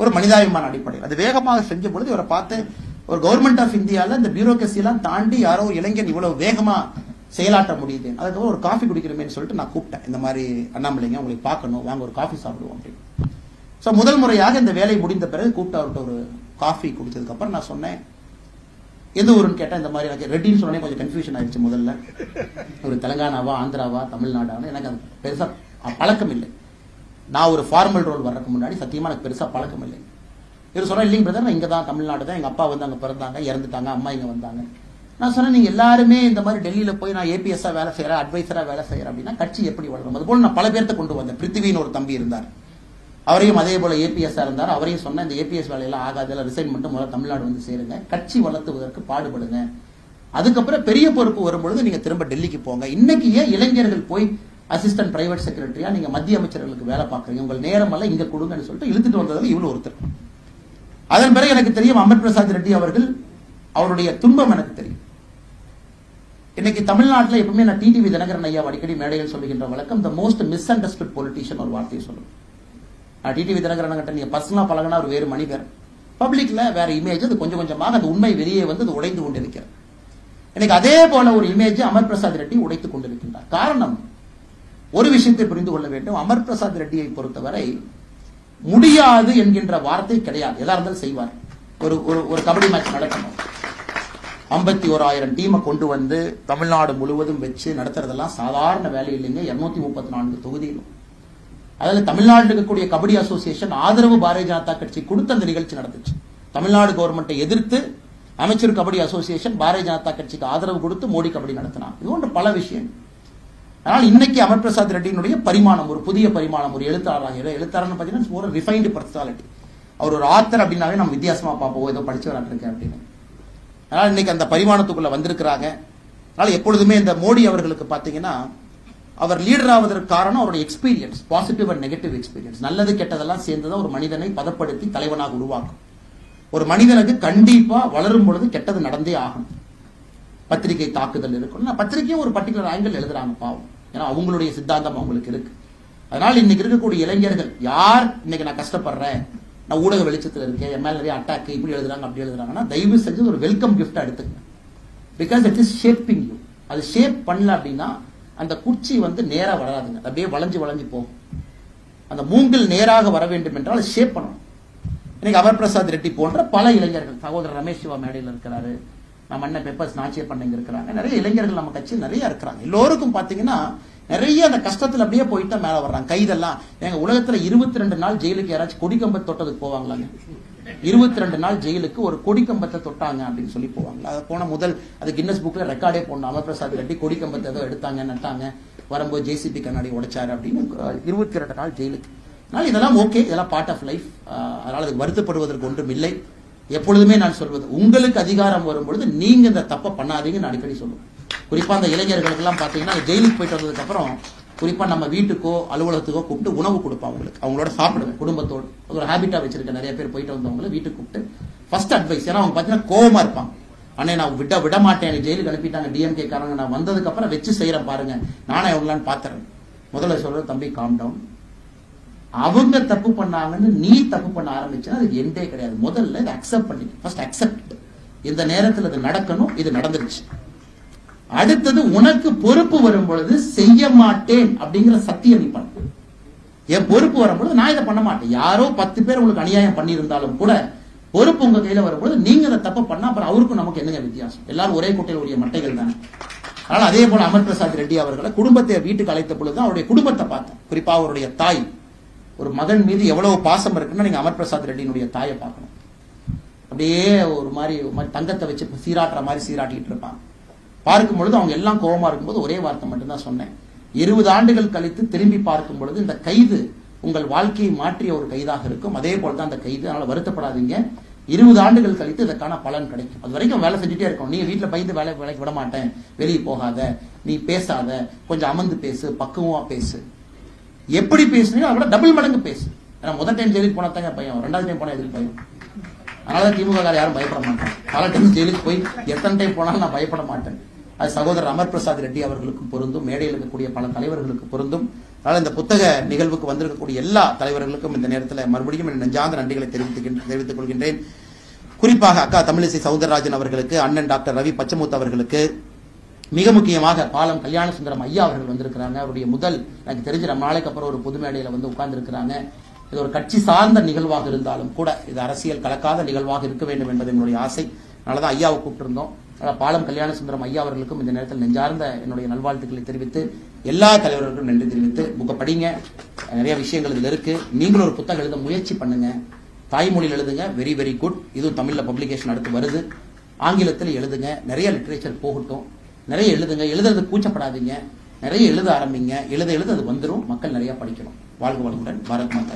ஒரு மனிதாபிமான அடிப்படையில். அது வேகமாக செஞ்ச பொழுது இவரை பார்த்து ஒரு கவர்மெண்ட் ஆஃப் இந்தியாவில் இந்த பியூரோக்ரசி எல்லாம் தாண்டி யாரோ இளைஞன் இவ்வளவு வேகமா செயலாற்ற முடியுது. அதுக்கப்புறம் ஒரு காஃபி குடிக்கிறோமேன்னு சொல்லிட்டு நான் கூப்பிட்டேன். இந்த மாதிரி அண்ணாமலைங்க உங்களுக்கு பார்க்கணும், வாங்க ஒரு காஃபி சாப்பிடுவோம் அப்படின்னு. ஸோ முதல் முறையாக இந்த வேலை முடிந்த பிறகு கூப்பிட்டு அவர்கிட்ட ஒரு காஃபி குடிச்சதுக்கு அப்புறம் நான் சொன்னேன், எந்த ஊருன்னு கேட்டேன். இந்த மாதிரி எனக்கு ரெட்டின்னு சொன்னே கொஞ்சம் கன்ஃபியூஷன் ஆயிடுச்சு. முதல்ல ஒரு தெலங்கானாவா, ஆந்திராவா, தமிழ்நாடான்னு எனக்கு அது பெருசா பழக்கம் இல்லை. நான் ஒரு ஃபார்மல் ரோல் வர்றதுக்கு முன்னாடி சத்தியமா எனக்கு பெருசா பழக்கம் இல்லை. இவர் சொன்னா இல்லைங்க பிரதர், நான் இங்க தான் தமிழ்நாடு தான், எங்க அப்பா வந்து அங்க பிறந்தாங்க, இறந்துட்டாங்க, அம்மா இங்க வந்தாங்க. நான் சொன்னேன், நீங்க எல்லாருமே இந்த மாதிரி டெல்லியில போய் நான் ஏபிஎஸ்ஸா வேலை செய்யறேன், அட்வைசரா வேலை செய்யறேன் அப்படின்னா கட்சி எப்படி வளரும்? அது போல நான் பல பேர்த்த கொண்டு வந்தேன். பிருத்திவின்னு ஒரு தம்பி இருந்தார், அவரையும் அதே போல ஏபிஎஸ்ஸா இருந்தார். அவரையும் சொன்னேன், இந்த ஏபிஎஸ் வேலையெல்லாம் ஆகாது, ரிசைன் மட்டும் முதல்ல தமிழ்நாடு வந்து சேருங்க, கட்சி வளர்த்துவதற்கு பாடுபடுங்க, அதுக்கப்புறம் பெரிய பொறுப்பு வரும்பொழுது நீங்க திரும்ப டெல்லிக்கு போங்க. இன்னைக்கு ஏன் இளைஞர்கள் போய் அசிஸ்டன்ட் பிரைவேட் செக்ரட்டரியா நீங்க மத்திய அமைச்சர்களுக்கு வேலை பார்க்கறீங்க? உங்கள் நேரம் எல்லாம் இங்க கொடுங்கன்னு சொல்லிட்டு இழுத்துட்டு வந்ததுல இவ்வளவு ஒருத்தர். அதன் பிறகு எனக்கு தெரியும் அமர் பிரசாத் ரெட்டி அவர்கள், அவருடைய துன்பம் எனக்கு தெரியும். இன்னைக்கு தமிழ்நாட்டில் எப்பவுமே நான் டிடிவி தினகரன் ஐயா அடிக்கடி மேடையில் சொல்லுகின்ற வழக்கம், the most miss understood politician ஒரு வார்த்தையை சொல்லுவேன். டிடிவி தினகரன் கிட்ட நீங்க பர்சனலா பழகினா ஒரு வேறு மனிதர், பப்ளிக்ல வேற இமேஜ், அது கொஞ்சம் கொஞ்சமாக அந்த உண்மை வெளியே வந்து அது உடைந்து கொண்டிருக்கிறது. எனக்கு அதே போல ஒரு இமேஜ் அமர் பிரசாத் ரெட்டி உடைத்துக் கொண்டிருக்கின்றார். காரணம், ஒரு விஷயத்தை புரிந்து கொள்ள வேண்டும், அமர் பிரசாத் ரெட்டியை பொறுத்தவரை முடியாது என்கின்ற வார்த்தை கிடையாது. எதா இருந்தாலும் செய்வார். ஒரு கபடி மேட்ச் நடக்கணும், 51,000 டீமை கொண்டு வந்து தமிழ்நாடு முழுவதும் வச்சு நடத்துறதெல்லாம் சாதாரண வேலை இல்லைங்க. 234 தொகுதியிலும் அதில் தமிழ்நாட்டில் இருக்கக்கூடிய கபடி அசோசியேஷன் ஆதரவு பாரதிய ஜனதா கட்சி கொடுத்து அந்த நிகழ்ச்சி நடந்துச்சு. தமிழ்நாடு கவர்மெண்ட்டை எதிர்த்து அமைச்சர் கபடி அசோசியேஷன் பாரதிய ஜனதா கட்சிக்கு ஆதரவு கொடுத்து மோடி கபடி நடத்தினார். இது போன்ற பல விஷயம். ஆனால் இன்னைக்கு அமர் பிரசாத் ரெட்டியினுடைய பரிமாணம், ஒரு புதிய பரிமாணம், ஒரு எழுத்தாளராக, எழுத்தாளர்னு பார்த்தீங்கன்னா ஒரு ரிஃபைன்டு பர்சனாலிட்டி. அவர் ஒரு ஆத்தர் அப்படின்னாவே நம்ம வித்தியாசமா பார்ப்போம், ஏதோ படிச்சவராக இருக்கேன் அப்படின்னு. அதனால இன்னைக்கு அந்த பரிமாணத்துக்குள்ள வந்திருக்கிறாங்க. அதனால எப்பொழுதுமே இந்த மோடி அவர்களுக்கு பார்த்தீங்கன்னா, அவர் லீடர் ஆவதற்கு காரணம் அவருடைய experience, positive and negative experience. நல்லது கெட்டதெல்லாம் சேர்ந்துதான் ஒரு மனிதனை பதப்படுத்தி தலைவனாக உருவாக்கும். ஒரு மனிதனுக்கு கண்டிப்பா வளரும் பொழுது கெட்டது நடந்தே ஆகும். பத்திரிகை தாக்குதல் இருக்கணும், பத்திரிகையும் ஒரு பர்டிகுலர் ஆங்கிள் எழுதுறாங்க பாவம், ஏன்னா அவங்களுடைய சித்தாந்தம் அவங்களுக்கு இருக்கு. அதனால இன்னைக்கு இருக்கக்கூடிய இளைஞர்கள் யார் இன்னைக்கு நான் கஷ்டப்படுறேன், நான் ஊடக வெளிச்சத்தில் இருக்கேன், என் மேல நிறைய அட்டாக் இப்படி எழுதுறாங்க அப்படி எழுதுறாங்கன்னா தயவு செஞ்சு ஒரு வெல்கம் கிஃப்ட் எடுத்துங்க. Because it is shaping you. அது ஷேப் பண்ணல அப்படின்னா அந்த குச்சி வந்து நேரா வராதுங்க, அப்படியே வளைஞ்சு வளைஞ்சு போகும். அந்த மூங்கில் நேராக வர வேண்டும் என்றால் ஷேப் பண்ணணும். இன்னைக்கு அமர் பிரசாத் ரெட்டி போன்ற பல இளைஞர்கள், சகோதரர் ரமேஷ் சிவா மேடையில் இருக்கிறாரு, நம்ம அண்ணன் பெப்பர்ஸ் நாச்சியர் பண்ண இருக்கிறாங்க, நிறைய இளைஞர்கள் நம்ம கட்சியில் நிறைய இருக்கிறாங்க. எல்லோருக்கும் பாத்தீங்கன்னா நிறைய அந்த கஷ்டத்துல அப்படியே போயிட்டு மேல வர்றாங்க. கைதெல்லாம் எங்க உலகத்துல 22 நாள் ஜெயிலுக்கு யாராச்சும் கொடிக்கம்பத்தை தொட்டதுக்கு போவாங்களாங்க? 22 நாள் ஜெயிலுக்கு ஒரு கொடிக்கம்பத்தை தொட்டாங்க அப்படின்னு சொல்லி போவாங்க. அது போன முதல் அது கின்னஸ் புக்ல ரெக்கார்டே போடணும். அமர் பிரசாத் ரெட்டி கொடிக்கம்பத்தை ஏதோ எடுத்தாங்க, நட்டாங்க, வரும்போது ஜேசிபி கண்ணாடி உடைச்சாரு அப்படின்னு 22 நாள் ஜெயிலுக்கு. அதனால இதெல்லாம் ஓகே, இதெல்லாம் பார்ட் ஆஃப் லைஃப். அதனால அதுக்கு வருத்தப்படுவதற்கு ஒன்றும் இல்லை. எப்பொழுதுமே நான் சொல்வது, உங்களுக்கு அதிகாரம் வரும்பொழுது நீங்க இந்த தப்பை பண்ணாதீங்கன்னு அடிக்கடி சொல்லுவேன். குறிப்பா அந்த இளைஞர்களுக்கு எல்லாம் பாத்தீங்கன்னா ஜெயிலுக்கு போயிட்டு வந்ததுக்கு அப்புறம் குறிப்பா நம்ம வீட்டுக்கோ அலுவலகத்துக்கோ கூப்பிட்டு உணவு கொடுப்போம் அவங்களுக்கு, அவங்களோட சாப்பிடுவேன் குடும்பத்தோடு. ஒரு ஹேபிட்டா வச்சிருக்கேன். நிறைய பேர் போயிட்டு வந்தவங்களை வீட்டுக்கு கூப்பிட்டு ஃபர்ஸ்ட் அட்வைஸ், ஏன்னா அவங்க பாத்தீங்கன்னா கோவமா இருப்பாங்க. அண்ணே நான் விட மாட்டேன், எனக்கு ஜெயிலுக்கு அனுப்பிட்டாங்க டிஎம்கே காரங்க, நான் வந்ததுக்கு அப்புறம் வச்சு செய்யறேன் பாருங்க, நானே எவ்வளோன்னு பாத்துறேன். முதல்ல சொல்றது, தம்பி காம் டவுன். அவங்க தப்பு பண்ணாங்கன்னு நீ தப்பு பண்ண ஆரம்பிச்சுன்னா அதுக்கு எண்டே கிடையாது. முதல்ல இதை அக்செப்ட் பண்ணி, ஃபர்ஸ்ட் அக்செப்ட், இந்த நேரத்தில் இது நடக்கணும், இது நடந்துருச்சு. அடுத்தது உனக்கு பொறுப்பு வரும் பொழுது செய்ய மாட்டேன் அப்படிங்கிற சத்தியம் நீ பண்ண. என் பொறுப்பு வரும்பொழுது நான் இதை பண்ண மாட்டேன். யாரோ 10 பேர் உங்களுக்கு அநியாயம் பண்ணியிருந்தாலும் கூட பொறுப்பு உங்க கையில வரும்பொழுது நீங்க அதை தப்பு பண்ணா அப்புறம் அவருக்கும் நமக்கு என்னங்க வித்தியாசம்? எல்லாரும் ஒரே கோட்டையில் உரிய மட்டைகள் தானே. அதனால அதே போல அமர் பிரசாத் ரெட்டி அவர்களை குடும்பத்தை வீட்டுக்கு அழைத்த பொழுது அவருடைய குடும்பத்தை பார்த்தேன். குறிப்பா அவருடைய தாய், ஒரு மகன் மீது எவ்வளவு பாசம் இருக்குன்னா நீங்க அமர் பிரசாத் ரெட்டியினுடைய தாயை பார்க்கணும். அப்படியே ஒரு மாதிரி தங்கத்தை வச்சு சீராட்டுற மாதிரி சீராட்டிட்டு இருப்பாங்க. பார்க்கும் பொழுது அவங்க எல்லாம் கோபமா இருக்கும்போது ஒரே வார்த்தை மட்டும்தான் சொன்னேன், 20 ஆண்டுகள் கழித்து திரும்பி பார்க்கும் பொழுது இந்த கைது உங்கள் வாழ்க்கையை மாற்றிய ஒரு கைதாக இருக்கும். அதே போலதான் அந்த கைது. அதனால வருத்தப்படாதீங்க, 20 ஆண்டுகள் கழித்து இதற்கான பலன் கிடைக்கும். அது வரைக்கும் வேலை செஞ்சுட்டே இருக்கும். நீ வீட்டுல பயந்து வேலைக்கு விட மாட்டேன், வெளியே போகாத, நீ பேசாத, கொஞ்சம் அமர்ந்து பேசு, பக்குவமா பேசு. எப்படி பேசுனீங்க அதை விட டபுள் மடங்கு பேசு. ஏன்னா முதல் டைம் ஜெயிலுக்கு போனதாங்க பயம், 2வது டைம் போனா எதுக்கு பயம்? அதனால திமுக யாரும் பயப்பட மாட்டேன். பல டைம் ஜெயிலுக்கு போய் எத்தனை டைம் போனாலும் நான் பயப்பட மாட்டேன். அது சகோதரர் அமர் பிரசாத் ரெட்டி அவர்களுக்கும் பொருந்தும், மேடையில் இருக்கக்கூடிய பல தலைவர்களுக்கு பொருந்தும். அதனால இந்த புத்தக நிகழ்வுக்கு வந்திருக்கக்கூடிய எல்லா தலைவர்களுக்கும் இந்த நேரத்தில் மறுபடியும் என் நெஞ்சார்ந்த நன்றிகளை தெரிவித்துக் கொள்கின்றேன். குறிப்பாக அக்கா தமிழிசை சவுந்தரராஜன் அவர்களுக்கு, அண்ணன் டாக்டர் ரவி பச்சமுத்து அவர்களுக்கு, மிக முக்கியமாக பாலம் கல்யாண சுந்தரம் ஐயா அவர்கள் வந்திருக்கிறாங்க. அவருடைய முதல் எனக்கு தெரிஞ்ச ரொம்ப நாளைக்கு அப்புறம் ஒரு பொது மேடையில வந்து உட்கார்ந்து இருக்கிறாங்க. இது ஒரு கட்சி சார்ந்த நிகழ்வாக இருந்தாலும் கூட இது அரசியல் கலக்காத நிகழ்வாக இருக்க வேண்டும் என்பது என்னுடைய ஆசை. அதனாலதான் ஐயாவை கூப்பிட்டிருந்தோம். பாலம் கல்யாண சுந்தரம் ஐயா அவர்களுக்கும் இந்த நேரத்தில் நெஞ்சார்ந்த என்னுடைய நல்வாழ்த்துக்களை தெரிவித்து, எல்லா தலைவர்களுக்கும் நன்றி தெரிவித்து, புக்க படிங்க, நிறைய விஷயங்கள் இதுல இருக்கு. நீங்களும் ஒரு புத்தகம் எழுத முயற்சி பண்ணுங்க, தாய்மொழியில் எழுதுங்க, வெரி வெரி குட். இதுவும் தமிழ்ல பப்ளிகேஷன் அடுத்து வருது. ஆங்கிலத்தில் எழுதுங்க, நிறைய லிட்ரேச்சர் போகட்டும், நிறைய எழுதுங்க, எழுதுறது கூச்சப்படாதீங்க, நிறைய எழுத ஆரம்பிங்க, எழுத எழுத அது வந்துடும், மக்கள் நிறைய படிக்கணும். வாழ்க வளமுடன். பாரத் மாதா.